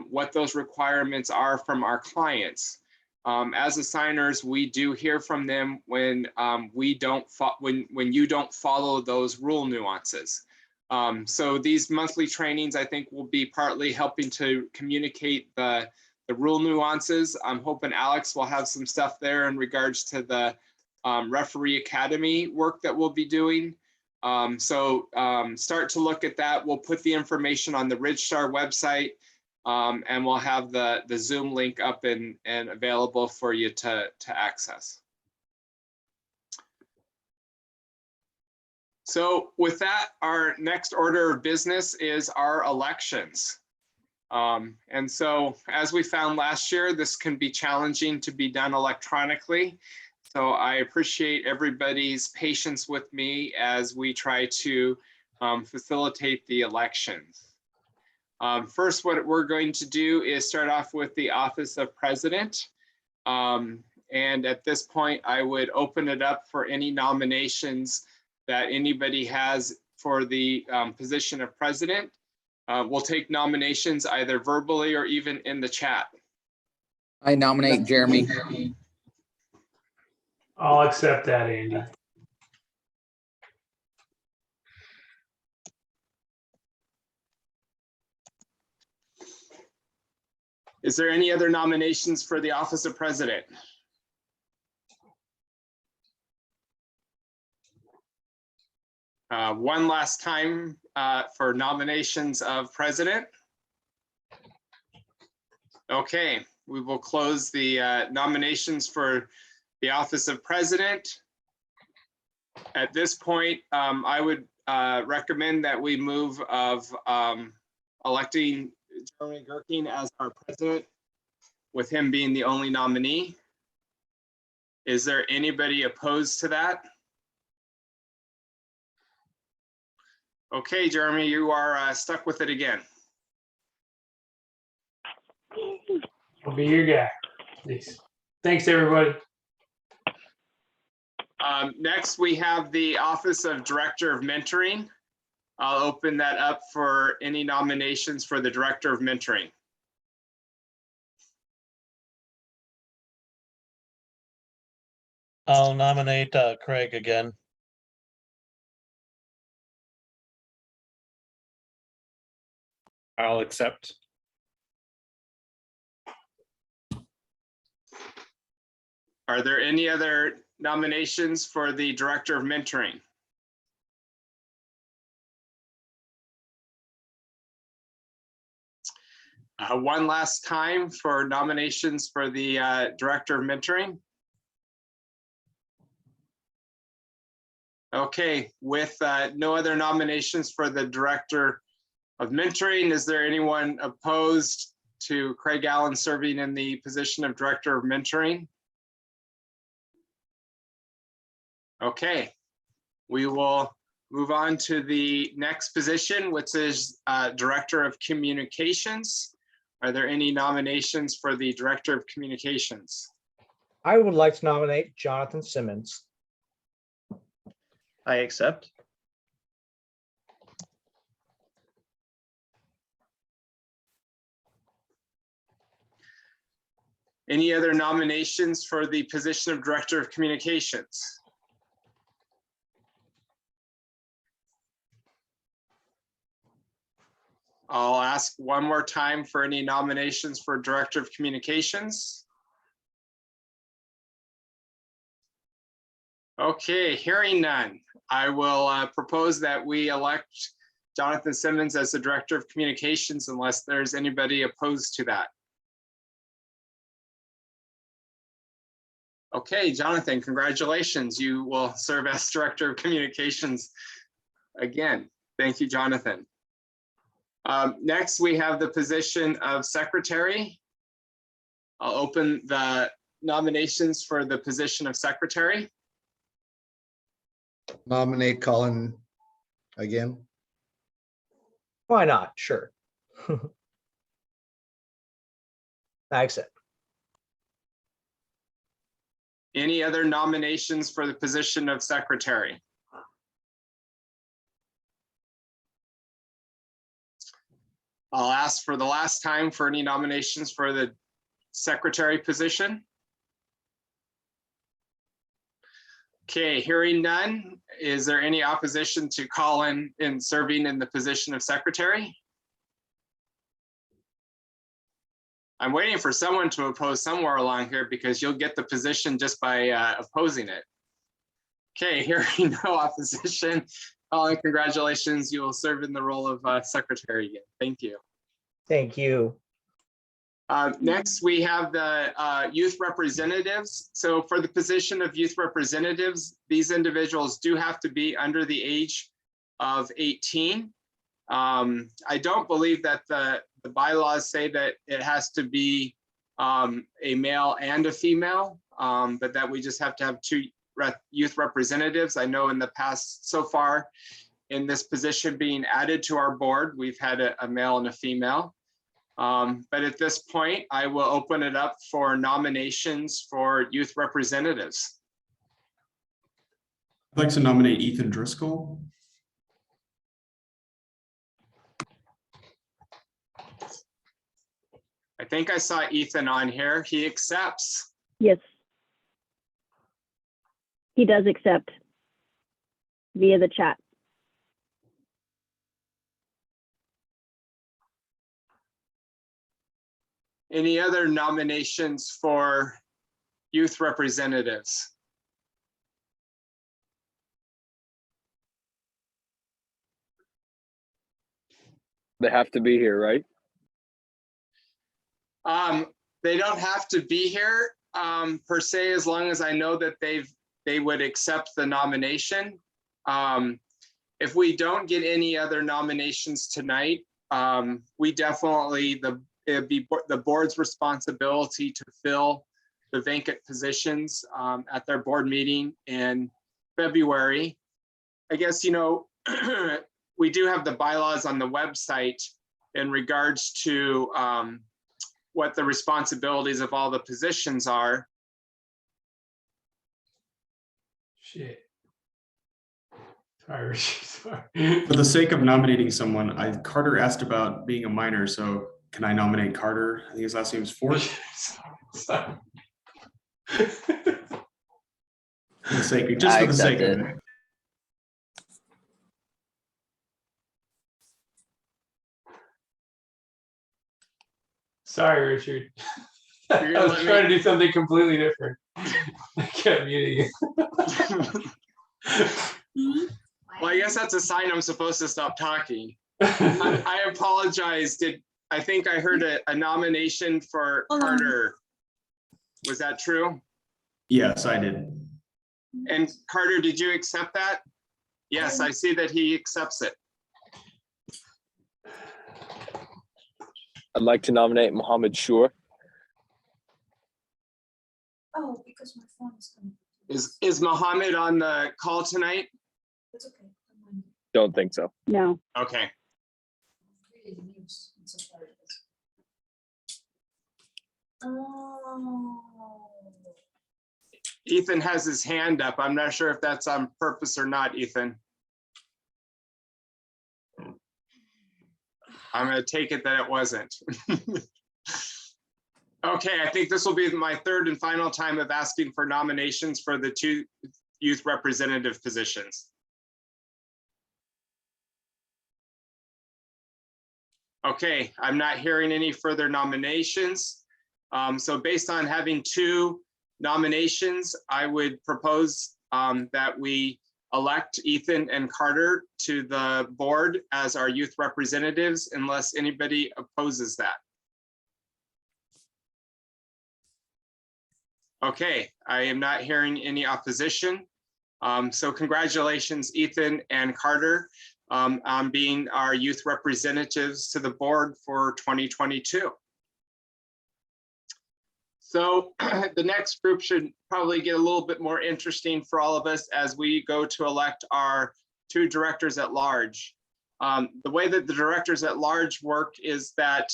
what those requirements are from our clients. As assigners, we do hear from them when when you don't follow those rule nuances. So these monthly trainings, I think, will be partly helping to communicate the rule nuances. I'm hoping Alex will have some stuff there in regards to the referee academy work that we'll be doing. Start to look at that. We'll put the information on the RidgeStar website, and we'll have the Zoom link up and available for you to access. So with that, our next order of business is our elections. And so as we found last year, this can be challenging to be done electronically. So I appreciate everybody's patience with me as we try to facilitate the elections. First, what we're going to do is start off with the office of president. And at this point, I would open it up for any nominations that anybody has for the position of president. We'll take nominations either verbally or even in the chat. I nominate Jeremy. I'll accept that, Andy. Is there any other nominations for the office of president? One last time for nominations of president. Okay, we will close the nominations for the office of president. At this point, I would recommend that we move of electing Jeremy Gerking as our president, with him being the only nominee. Is there anybody opposed to that? Okay, Jeremy, you are stuck with it again. I'll be your guy. Please. Thanks, everybody. Next, we have the Office of Director of Mentoring. I'll open that up for any nominations for the Director of Mentoring. I'll nominate Craig again. I'll accept. Are there any other nominations for the Director of Mentoring? One last time for nominations for the Director of Mentoring. Okay, with no other nominations for the Director of Mentoring, is there anyone opposed to Craig Allen serving in the position of Director of Mentoring? Okay, we will move on to the next position, which is Director of Communications. Are there any nominations for the Director of Communications? I would like to nominate Jonathan Simmons. I accept. Any other nominations for the position of Director of Communications? I'll ask one more time for any nominations for Director of Communications. Okay, hearing none, I will propose that we elect Jonathan Simmons as the Director of Communications unless there's anybody opposed to that. Okay, Jonathan, congratulations. You will serve as Director of Communications again. Thank you, Jonathan. Next, we have the position of Secretary. I'll open the nominations for the position of Secretary. Nominate Colin again. Why not? Sure. I accept. Any other nominations for the position of Secretary? I'll ask for the last time for any nominations for the Secretary position. Okay, hearing none, is there any opposition to Colin in serving in the position of Secretary? I'm waiting for someone to oppose somewhere along here because you'll get the position just by opposing it. Okay, hearing no opposition, Colin, congratulations. You will serve in the role of Secretary again. Thank you. Thank you. Next, we have the youth representatives. So for the position of youth representatives, these individuals do have to be under the age of 18. I don't believe that the bylaws say that it has to be a male and a female, but that we just have to have two youth representatives. I know in the past so far in this position being added to our board, we've had a male and a female. But at this point, I will open it up for nominations for youth representatives. I'd like to nominate Ethan Driscoll. I think I saw Ethan on here. He accepts. Yes. He does accept via the chat. Any other nominations for youth representatives? They have to be here, right? They don't have to be here per se, as long as I know that they would accept the nomination. If we don't get any other nominations tonight, we definitely, it'd be the board's responsibility to fill the vacant positions at their board meeting in February. I guess, you know, we do have the bylaws on the website in regards to what the responsibilities of all the positions are. Shit. Sorry. For the sake of nominating someone, Carter asked about being a minor, so can I nominate Carter? I think his last name is Ford. Sorry. For the sake of it. Sorry, Richard. I was trying to do something completely different. I kept muting you. Well, I guess that's a sign I'm supposed to stop talking. I apologize. I think I heard a nomination for Carter. Was that true? Yes, I did. And Carter, did you accept that? Yes, I see that he accepts it. I'd like to nominate Mohammed Shur. Oh, because my phone is coming. Is Mohammed on the call tonight? That's okay. Don't think so. No. Okay. Reading the news. I'm so sorry. Oh. Ethan has his hand up. I'm not sure if that's on purpose or not, Ethan. I'm going to take it that it wasn't. Okay, I think this will be my third and final time of asking for nominations for the 2 youth representative positions. Okay, I'm not hearing any further nominations. So based on having 2 nominations, I would propose that we elect Ethan and Carter to the board as our youth representatives unless anybody opposes that. Okay, I am not hearing any opposition. So congratulations, Ethan and Carter, on being our youth representatives to the board for 2022. So the next group should probably get a little bit more interesting for all of us as we go to elect our 2 directors at large. The way that the directors at large work is that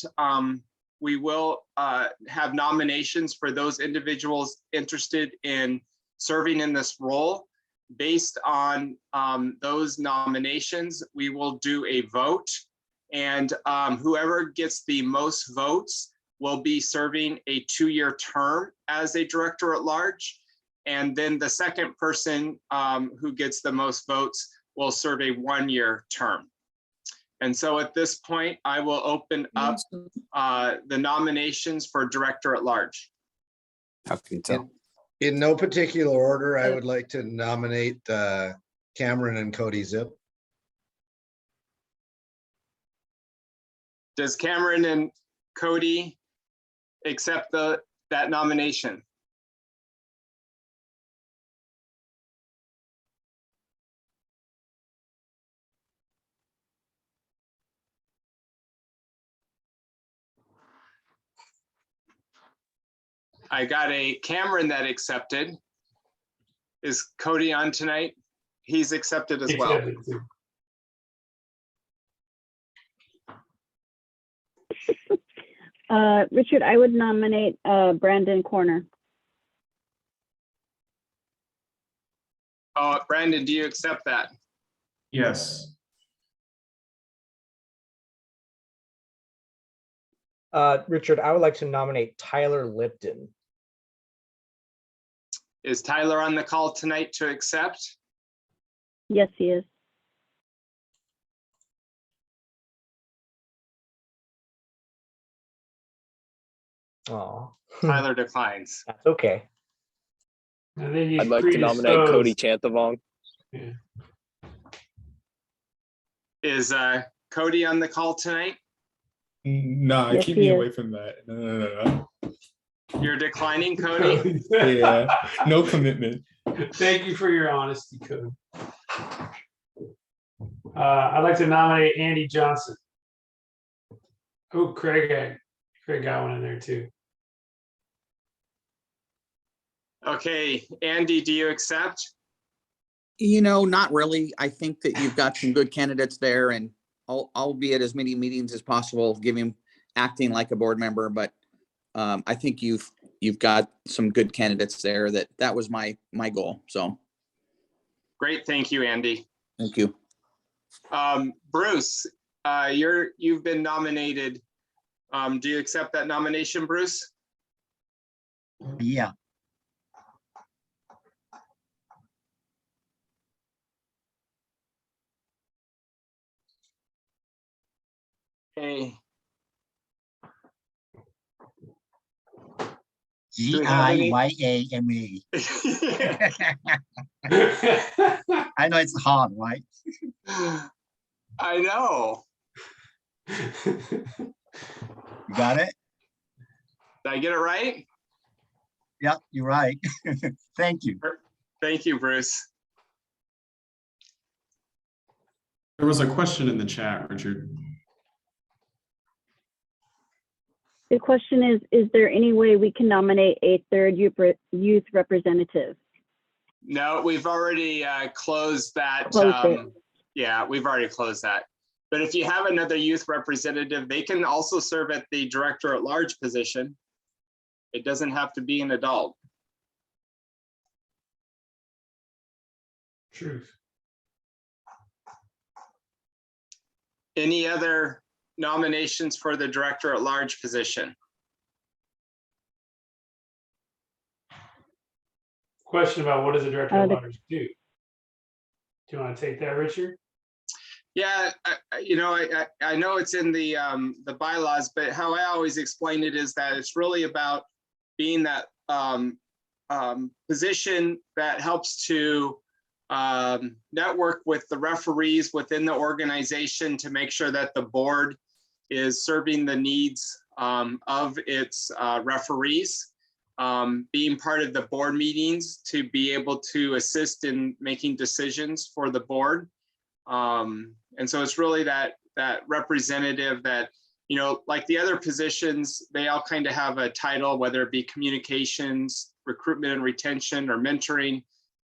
we will have nominations for those individuals interested in serving in this role. Based on those nominations, we will do a vote, and whoever gets the most votes will be serving a 2-year term as a director at large. And then the second person who gets the most votes will serve a 1-year term. And so at this point, I will open up the nominations for director at large. How can you tell? In no particular order, I would like to nominate Cameron and Cody Zip. Does Cameron and Cody accept that nomination? I got a Cameron that accepted. Is Cody on tonight? He's accepted as well. Richard, I would nominate Brandon Corner. Oh, Brandon, do you accept that? Yes. Richard, I would like to nominate Tyler Lipton. Is Tyler on the call tonight to accept? Yes, he is. Oh, Tyler declines. that's okay. I think he's I'd like to nominate Cody Chanthavong. Yeah. Is Cody on the call tonight? Nah, Yes, keep he me is. away from that. No. You're declining, Cody? Yeah, no commitment. Thank you for your honesty, Cody. I'd like to nominate Andy Johnson. Oh, Craig got one in there too. Okay, Andy, do you accept? Not really. I think that you've got some good candidates there, and I'll be at as many meetings as possible, acting like a board member. But I think you've got some good candidates there. That was my goal. So Great, thank you, Andy. thank you. Bruce, you've been nominated. Do you accept that nomination, Bruce? Yeah. Okay. G-I-Y-A-M-E. I know it's hard, right? I know. You got it? Did I get it right? Yeah, you're right. Thank you. Thank you, Bruce. There was a question in the chat, Richard. The question is there any way we can nominate a third youth representative? No, we've already closed that. Yeah, we've already closed that. But if you have another youth representative, they can also serve at the director at large position. It doesn't have to be an adult. Truth. Any other nominations for the director at large position? Question about what does the director at the- large do? Do you want to take that, Richard? Yeah, I know it's in the bylaws, but how I always explain it is that it's really about being that position that helps to network with the referees within the organization to make sure that the board is serving the needs of its referees, being part of the board meetings to be able to assist in making decisions for the board. And so it's really that representative that, like the other positions, they all kind of have a title, whether it be communications, recruitment and retention, or mentoring,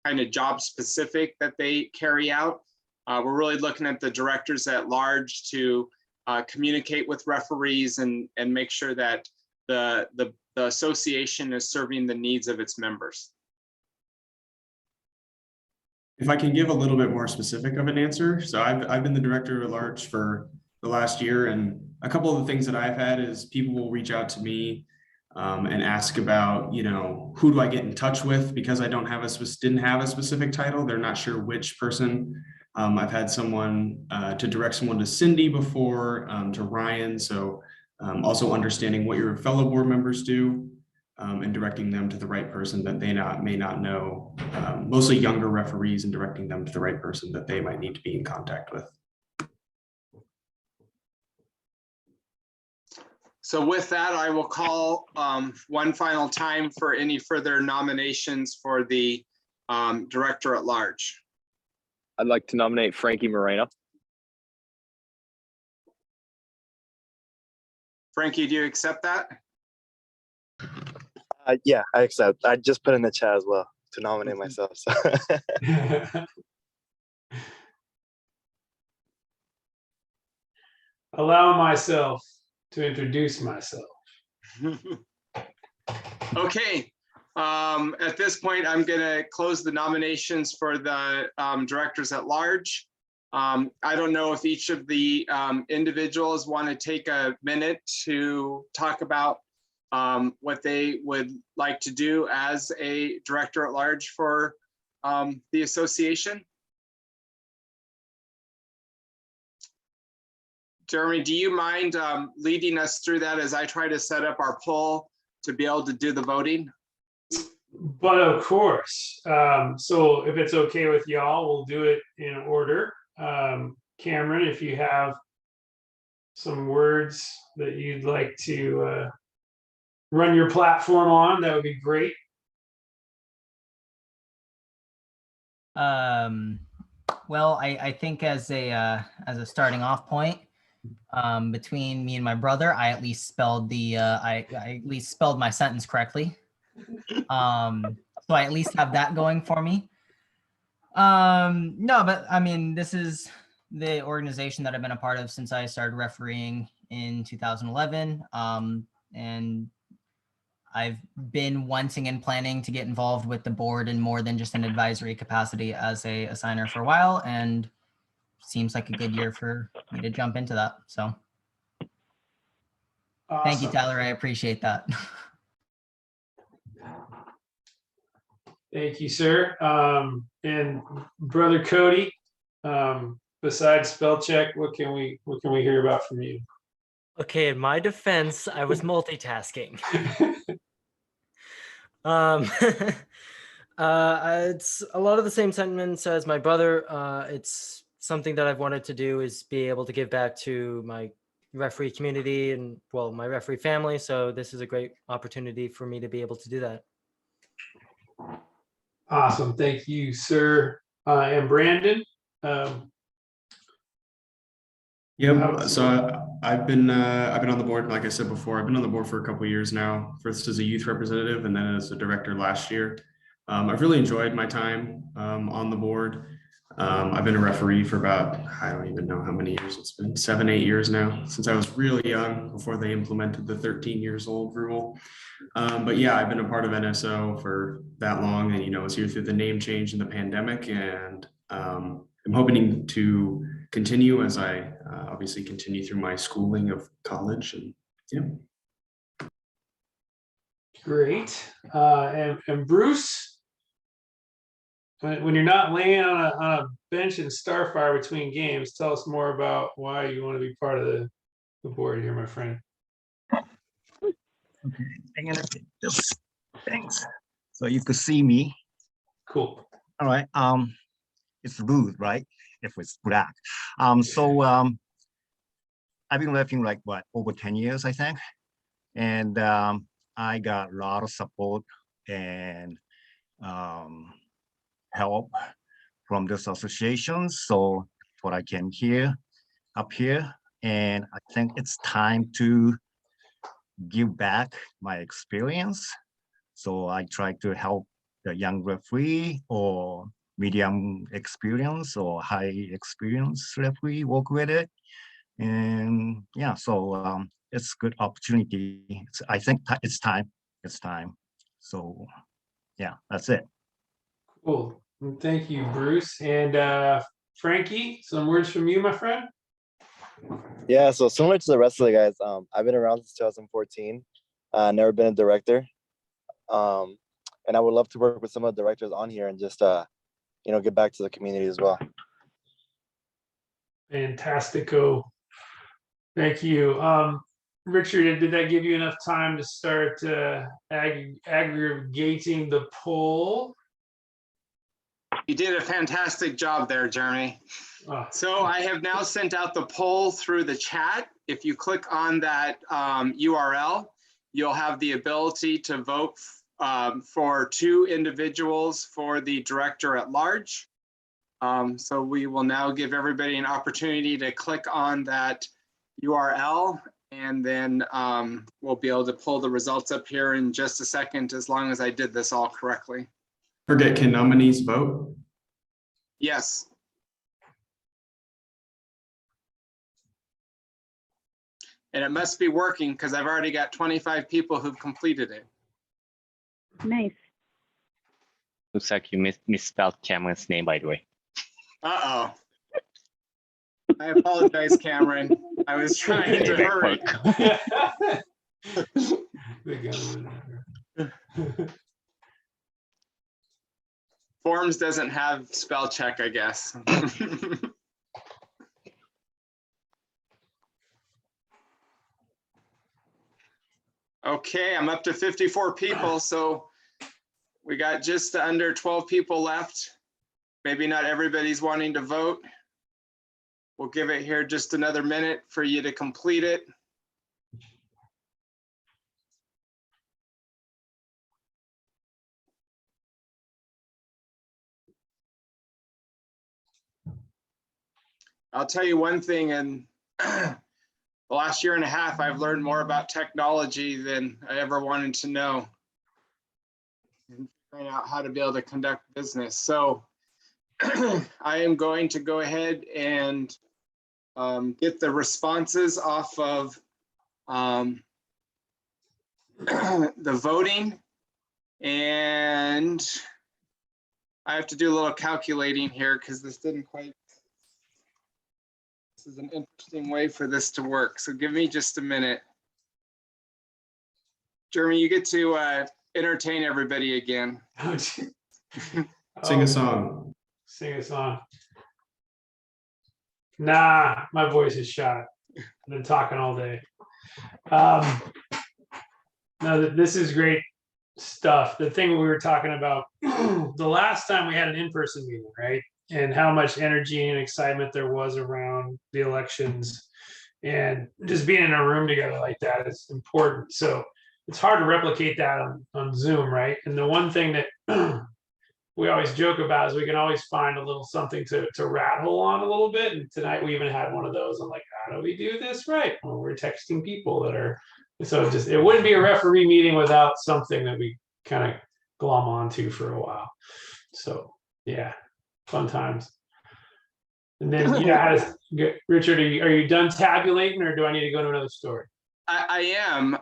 kind of job specific that they carry out. We're really looking at the directors at large to communicate with referees and make sure that the association is serving the needs of its members. If I can give a little bit more specific of an answer. So I've been the director at large for the last year, and a couple of the things that I've had is people will reach out to me and ask about, who do I get in touch with, because I didn't have a specific title. They're not sure which person. I've had someone to direct someone to Cindy before, to Ryan. So also understanding what your fellow board members do. And directing them to the right person that they may not know, mostly younger referees, and directing them to the right person that they might need to be in contact with. So with that, I will call one final time for any further nominations for the director at large. I'd like to nominate Frankie Moreno. Frankie, do you accept that? Yeah, I accept. I just put in the chat as well to nominate myself. So. Allow myself to introduce myself. Okay. At this point, I'm going to close the nominations for the directors at large. I don't know if each of the individuals want to take a minute to talk about what they would like to do as a director at large for the association. Jeremy, do you mind leading us through that as I try to set up our poll to be able to do the voting? But of course, so if it's okay with y'all, we'll do it in order. Cameron, if you have some words that you'd like to run your platform on, that would be great. Well, I think as a starting off point, between me and my brother, I at least spelled I at least spelled my sentence correctly. So I at least have that going for me. No, but I mean, this is the organization that I've been a part of since I started refereeing in 2011. And I've been wanting and planning to get involved with the board in more than just an advisory capacity as a assigner for a while, and seems like a good year for me to jump into that. So Thank you, Tyler. I appreciate that. Thank you, sir. And Brother Cody, besides spell check, what can we hear about from you? Okay, in my defense, I was multitasking. It's a lot of the same sentiments as my brother. It's something that I've wanted to do, is be able to give back to my referee community and, well, my referee family. So this is a great opportunity for me to be able to do that. Awesome. Thank you, sir. And Brandon? Yep. So I've been on the board, like I said before, I've been on the board for a couple of years now, first as a youth representative and then as a director last year. I've really enjoyed my time on the board. I've been a referee for about, I don't even know how many years it's been, 7, 8 years now, since I was really young, before they implemented the 13 years old rule. But yeah, I've been a part of NSO for that long, and was here through the name change and the pandemic, and I'm hoping to continue as I obviously continue through my schooling of college, and yeah. Great. And Bruce, when you're not laying on a bench in Starfire between games, tell us more about why you want to be part of the board here, my friend. Okay, I'm gonna take this. Thanks. So you could see me. Cool. All right. It's rude, right? If it's black. I've been living like what, over 10 years, I think. And I got a lot of support and help from this association. So what I came here, up here, and I think it's time to give back my experience. So I try to help the young referee or medium experience or high experience referee work with it. And yeah, so it's good opportunity. I think it's time. It's time. So yeah, that's it. Cool. Well, thank you, Bruce. And Frankie, some words from you, my friend? Yeah, so similar to the rest of the guys, I've been around since 2014. Never been a director. And I would love to work with some of the directors on here and just get back to the community as well. Fantastico. Thank you. Richard, did that give you enough time to start aggregating the poll? You did a fantastic job there, Jeremy. Oh. So I have now sent out the poll through the chat. If you click on that URL, you'll have the ability to vote for 2 individuals for the director at large. So we will now give everybody an opportunity to click on that URL, and then we'll be able to pull the results up here in just a second, as long as I did this all correctly. Forget, can nominees vote? Yes. And it must be working because I've already got 25 people who've completed it. Nice. Looks like you misspelled Cameron's name, by the way. Uh-oh. I apologize, Cameron. I was trying to hurry. Forms doesn't have spell check, I guess. Okay, I'm up to 54 people, so we got just under 12 people left. Maybe not everybody's wanting to vote. We'll give it here just another minute for you to complete it. I'll tell you one thing, in the last year and a half, I've learned more about technology than I ever wanted to know, and figuring out how to be able to conduct business. So I am going to go ahead and get the responses off of the voting, and I have to do a little calculating here because this didn't quite. This is an interesting way for this to work. So give me just a minute. Jeremy, you get to entertain everybody again. Sing a song. Sing a song. Nah, my voice is shot. I've been talking all day. No, this is great stuff. The thing we were talking about the last time we had an in-person meeting, right? And how much energy and excitement there was around the elections, and just being in a room together like that is important. So it's hard to replicate that on Zoom, right? And the one thing that we always joke about is we can always find a little something to rat hole on a little bit. And tonight we even had one of those. I'm like, how do we do this right? Well, we're texting people that are, so it wouldn't be a referee meeting without something that we kind of glom onto for a while. So yeah, fun times. And then yeah, Richard, are you done tabulating, or do I need to go to another story? I am,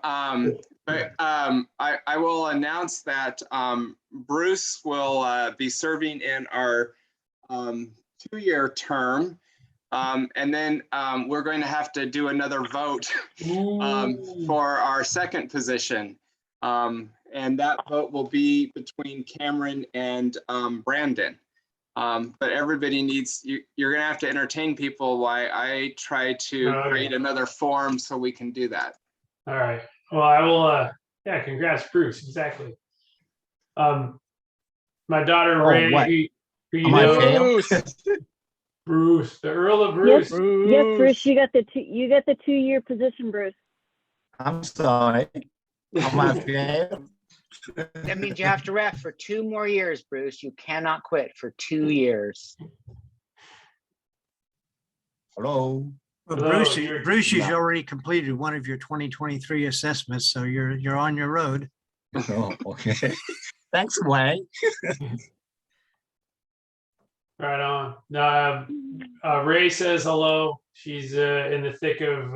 but I will announce that Bruce will be serving in our 2-year term. And then we're going to have to do another vote for our second position. And that vote will be between Cameron and Brandon. But everybody needs, you're gonna have to entertain people while I try to create another form so we can do that. All right. Well, I will, yeah, congrats, Bruce, exactly. My daughter, Ray, what? who you Am I know, failed? Bruce, the Earl of Bruce. Yes, Bruce, you got the 2-year position, Bruce. I'm sorry. Am I failed? That means you have to ref for 2 more years, Bruce. You cannot quit for 2 years. Hello. Well, Hello, Bruce, you've Yeah. already completed one of your 2023 assessments, so you're on your road. Oh, okay. Thanks, Wayne. Right on. Now, Ray says hello. She's in the thick of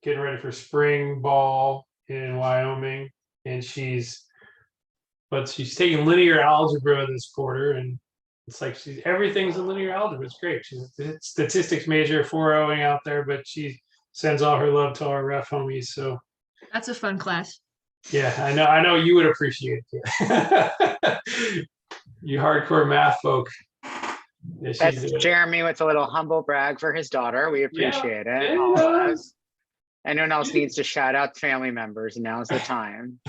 getting ready for spring ball in Wyoming, and she's taking linear algebra this quarter, and it's like everything's in linear algebra. It's great. She's a statistics major, 4.0ing out there, but she sends all her love to our ref homies. So That's a fun class. yeah, I know you would appreciate it. You hardcore math folk. Yeah, That's Jeremy with a little humble brag for his daughter. We appreciate it. All of us. Anyone else needs to shout out family members, now's the time.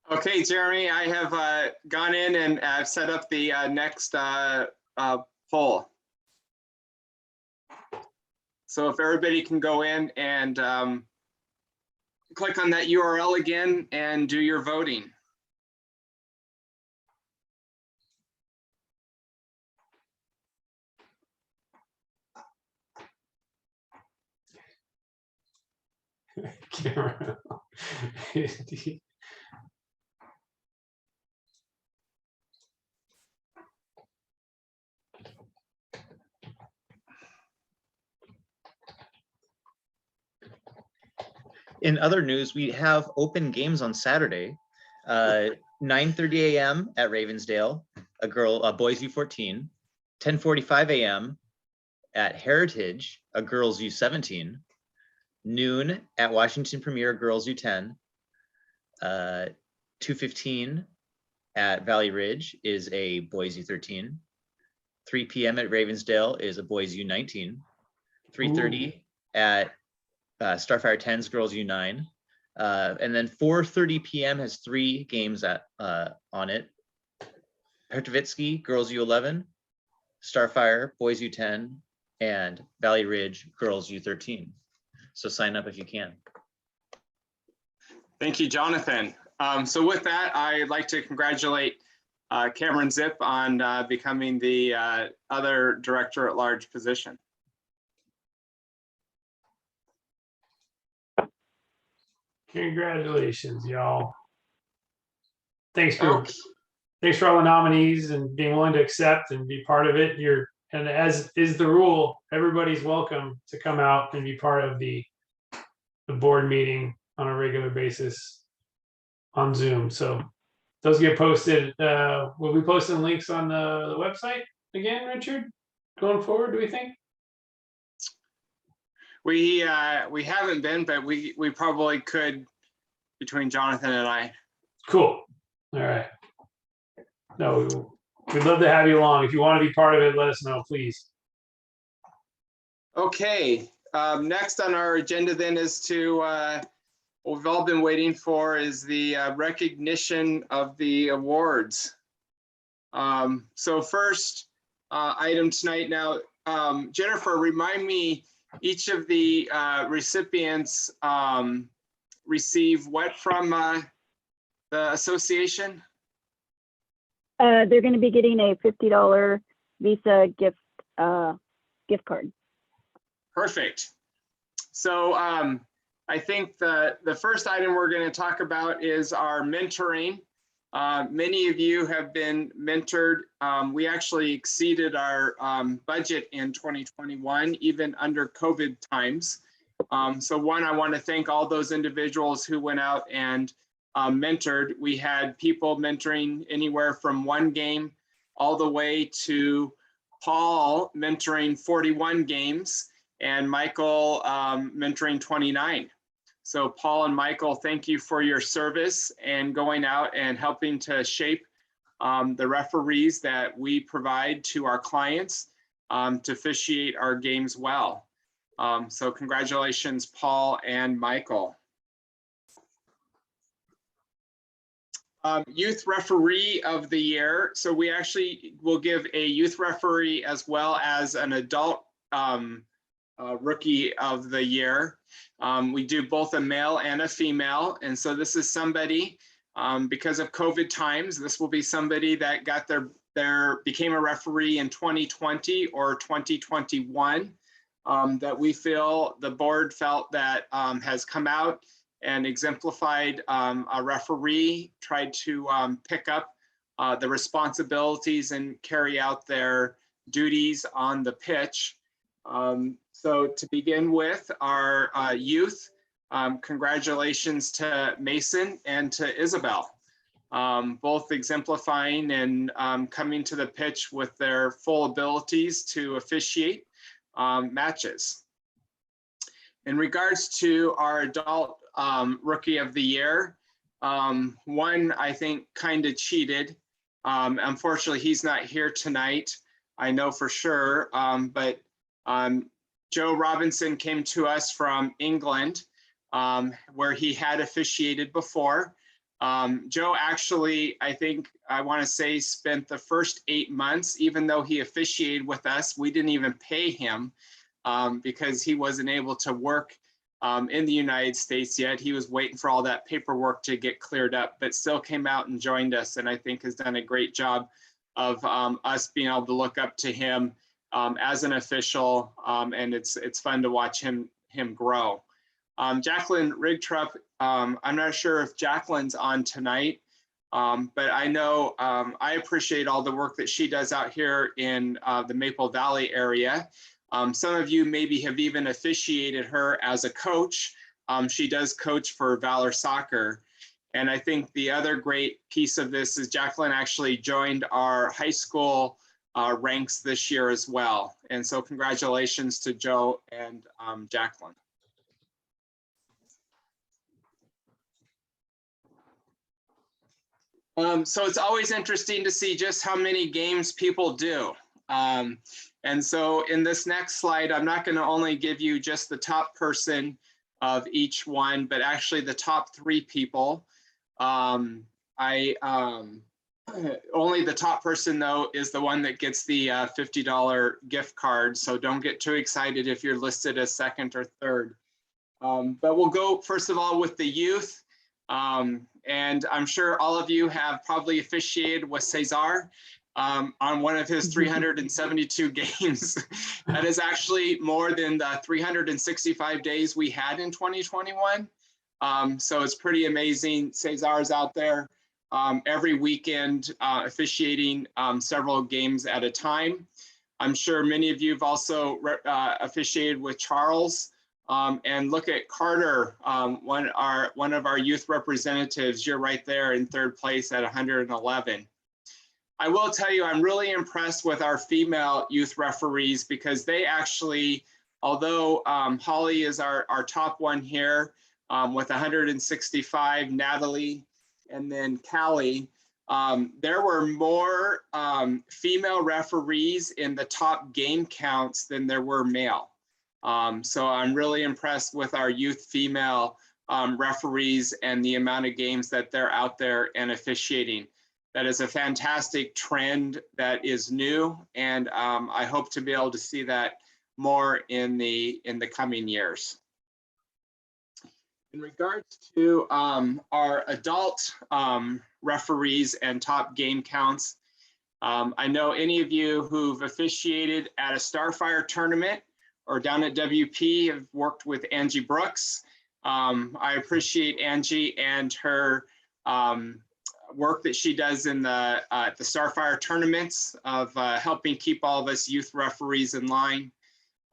Okay, Jeremy, I have gone in and I've set up the next poll. So if everybody can go in and click on that URL again and do your voting. Camera. In other news, we have open games on Saturday, 9:30 a.m. at Ravensdale, a boys U14, 10:45 a.m. at Heritage, a girls U17, noon at Washington Premier, girls U10, 2:15 at Valley Ridge is a boys U13, 3 p.m. at Ravensdale is a boys U19, 3:30 at Starfire 10's girls U9, and then 4:30 p.m. has 3 games on it. Petrovitzky girls U11, Starfire boys U10, and Valley Ridge girls U13. So sign up if you can. Thank you, Jonathan. So with that, I'd like to congratulate Cameron Zip on becoming the other director at large position. Congratulations, y'all. Thanks for all the nominees and being willing to accept and be part of it. And as is the rule, everybody's welcome to come out and be part of the board meeting on a regular basis on Zoom. So those get posted. Will we post some links on the website again, Richard, going forward, do we think? We haven't been, but we probably could between Jonathan and I. Cool. All right. No, we'd love to have you along. If you want to be part of it, let us know, please. Okay. Next on our agenda then is to what we've all been waiting for is the recognition of the awards. So first item tonight now, Jennifer, remind me, each of the recipients receive what from the association? They're going to be getting a $50 Visa gift card. Perfect. So I think the first item we're going to talk about is our mentoring. Many of you have been mentored. We actually exceeded our budget in 2021, even under COVID times. So one, I want to thank all those individuals who went out and mentored. We had people mentoring anywhere from 1 game all the way to Paul mentoring 41 games and Michael mentoring 29. So Paul and Michael, thank you for your service and going out and helping to shape the referees that we provide to our clients to officiate our games well. So congratulations, Paul and Michael. Youth Referee of the Year. So we actually will give a youth referee as well as an adult Rookie of the Year. We do both a male and a female. And so this is somebody, because of COVID times, this will be somebody that got became a referee in 2020 or 2021 that we feel, the board felt that has come out and exemplified a referee, tried to pick up the responsibilities and carry out their duties on the pitch. So to begin with, our youth, congratulations to Mason and to Isabel, both exemplifying and coming to the pitch with their full abilities to officiate matches. In regards to our adult Rookie of the Year, one I think kind of cheated. Unfortunately, he's not here tonight, I know for sure, but Joe Robinson came to us from England, where he had officiated before. Joe actually, I think, I want to say, spent the first 8 months, even though he officiated with us, we didn't even pay him because he wasn't able to work in the United States yet. He was waiting for all that paperwork to get cleared up, but still came out and joined us, and I think has done a great job of us being able to look up to him as an official, and it's fun to watch him grow. Jacqueline Rigtrup, I'm not sure if Jacqueline's on tonight, but I know I appreciate all the work that she does out here in the Maple Valley area. Some of you maybe have even officiated her as a coach. She does coach for Valor Soccer. And I think the other great piece of this is Jacqueline actually joined our high school ranks this year as well. And so congratulations to Joe and Jacqueline. So it's always interesting to see just how many games people do. And so in this next slide, I'm not going to only give you just the top person of each one, but actually the top 3 people. Only the top person, though, is the one that gets the $50 gift card. So don't get too excited if you're listed as second or third. But we'll go, first of all, with the youth. And I'm sure all of you have probably officiated with Cesar on one of his 372 games. That is actually more than the 365 days we had in 2021. So it's pretty amazing. Cesar's out there every weekend officiating several games at a time. I'm sure many of you have also officiated with Charles. And look at Carter, one of our youth representatives. You're right there in third place at 111. I will tell you, I'm really impressed with our female youth referees because they actually, although Holly is our top one here with 165, Natalie, and then Callie, there were more female referees in the top game counts than there were male. So I'm really impressed with our youth female referees and the amount of games that they're out there and officiating. That is a fantastic trend that is new, and I hope to be able to see that more in the coming years. In regards to our adult referees and top game counts, I know any of you who've officiated at a Starfire tournament or down at WP have worked with Angie Brooks. I appreciate Angie and her work that she does in the Starfire tournaments of helping keep all of us youth referees in line.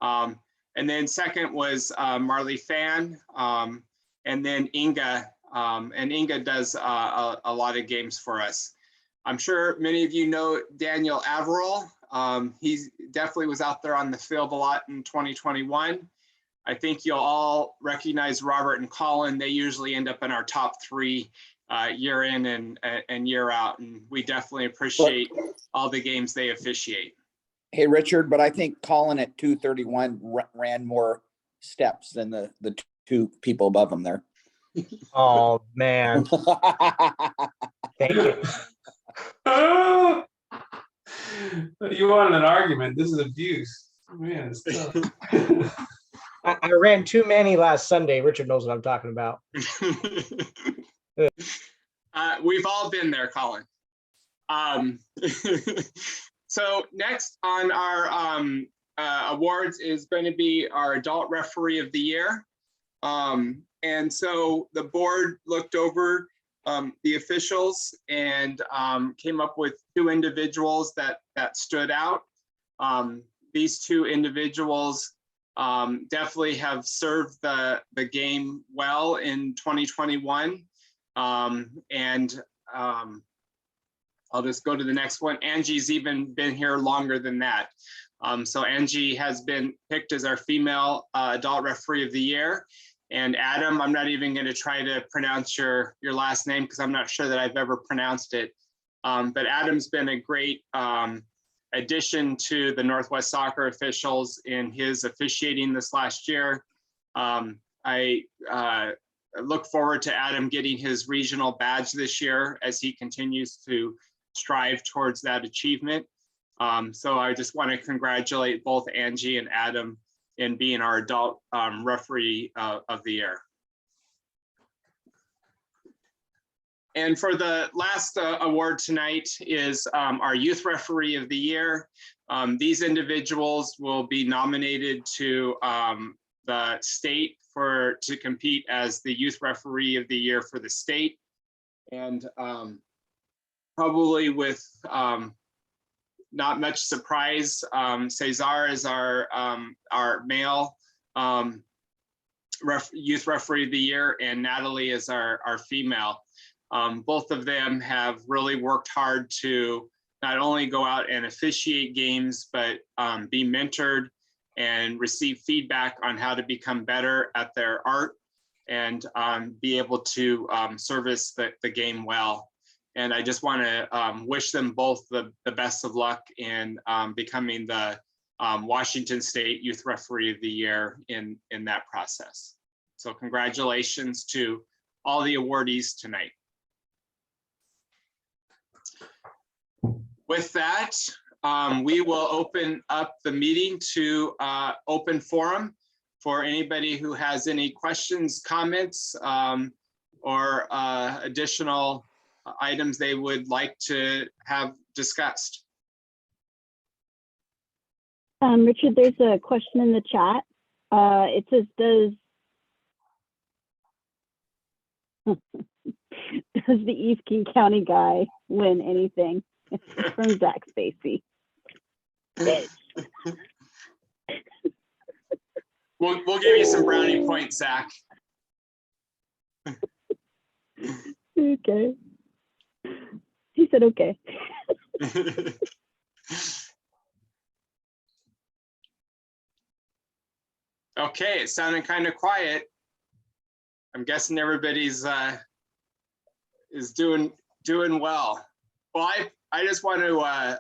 And then second was Marley Fan, and then Inga, and Inga does a lot of games for us. I'm sure many of you know Daniel Averill. He definitely was out there on the field a lot in 2021. I think you'll all recognize Robert and Colin. They usually end up in our top 3 year in and year out. And we definitely appreciate all the games they officiate. Hey, Richard, but I think Colin at 2:31 ran more steps than the 2 people above him there. Oh, man. Thank you. You wanted an argument. This is abuse. Man, it's tough. I ran too many last Sunday. Richard knows what I'm talking about. We've all been there, Colin. So next on our awards is going to be our Adult Referee of the Year. And so the board looked over the officials and came up with 2 individuals that stood out. These 2 individuals definitely have served the game well in 2021. I'll just go to the next one. Angie's even been here longer than that. So Angie has been picked as our female adult referee of the year. And Adam, I'm not even going to try to pronounce your last name because I'm not sure that I've ever pronounced it. But Adam's been a great addition to the Northwest Soccer officials in his officiating this last year. I look forward to Adam getting his regional badge this year as he continues to strive towards that achievement. So I just want to congratulate both Angie and Adam in being our adult referee of the year. And for the last award tonight is our youth referee of the year. These individuals will be nominated to the state to compete as the youth referee of the year for the state. And probably with not much surprise, Cesar is our male youth referee of the year, and Natalie is our female. Both of them have really worked hard to not only go out and officiate games, but be mentored and receive feedback on how to become better at their art and be able to service the game well. And I just want to wish them both the best of luck in becoming the Washington State Youth Referee of the Year in that process. So congratulations to all the awardees tonight. With that, we will open up the meeting to open forum for anybody who has any questions, comments, or additional items they would like to have discussed. Richard, there's a question in the chat. It says, does the East King County guy win anything? From Zach Spacey. We'll give you some brownie points, Zach. Okay. He said okay. Okay, it sounded kind of quiet. I'm guessing everybody's is doing well. Well, I just want to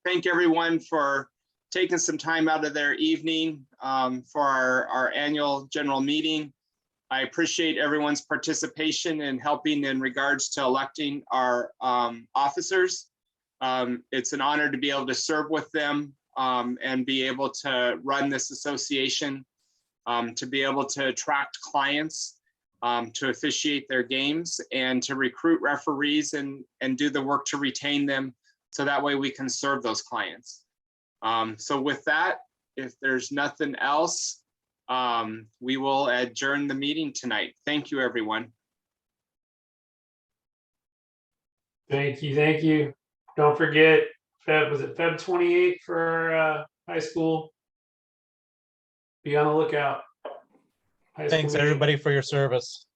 thank everyone for taking some time out of their evening for our annual general meeting. I appreciate everyone's participation in helping in regards to electing our officers. It's an honor to be able to serve with them and be able to run this association, to be able to attract clients, to officiate their games, and to recruit referees and do the work to retain them so that way we can serve those clients. So with that, if there's nothing else, we will adjourn the meeting tonight. Thank you, everyone. Thank you. Thank you. Don't forget, was it Feb 28 for high school? Be on the lookout. Thanks, everybody, for your service.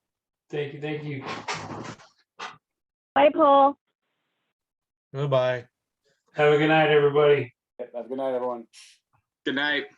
Thank you. Thank you. Bye, Paul. Goodbye. Have a good night, everybody. Have a good night, everyone. Good night.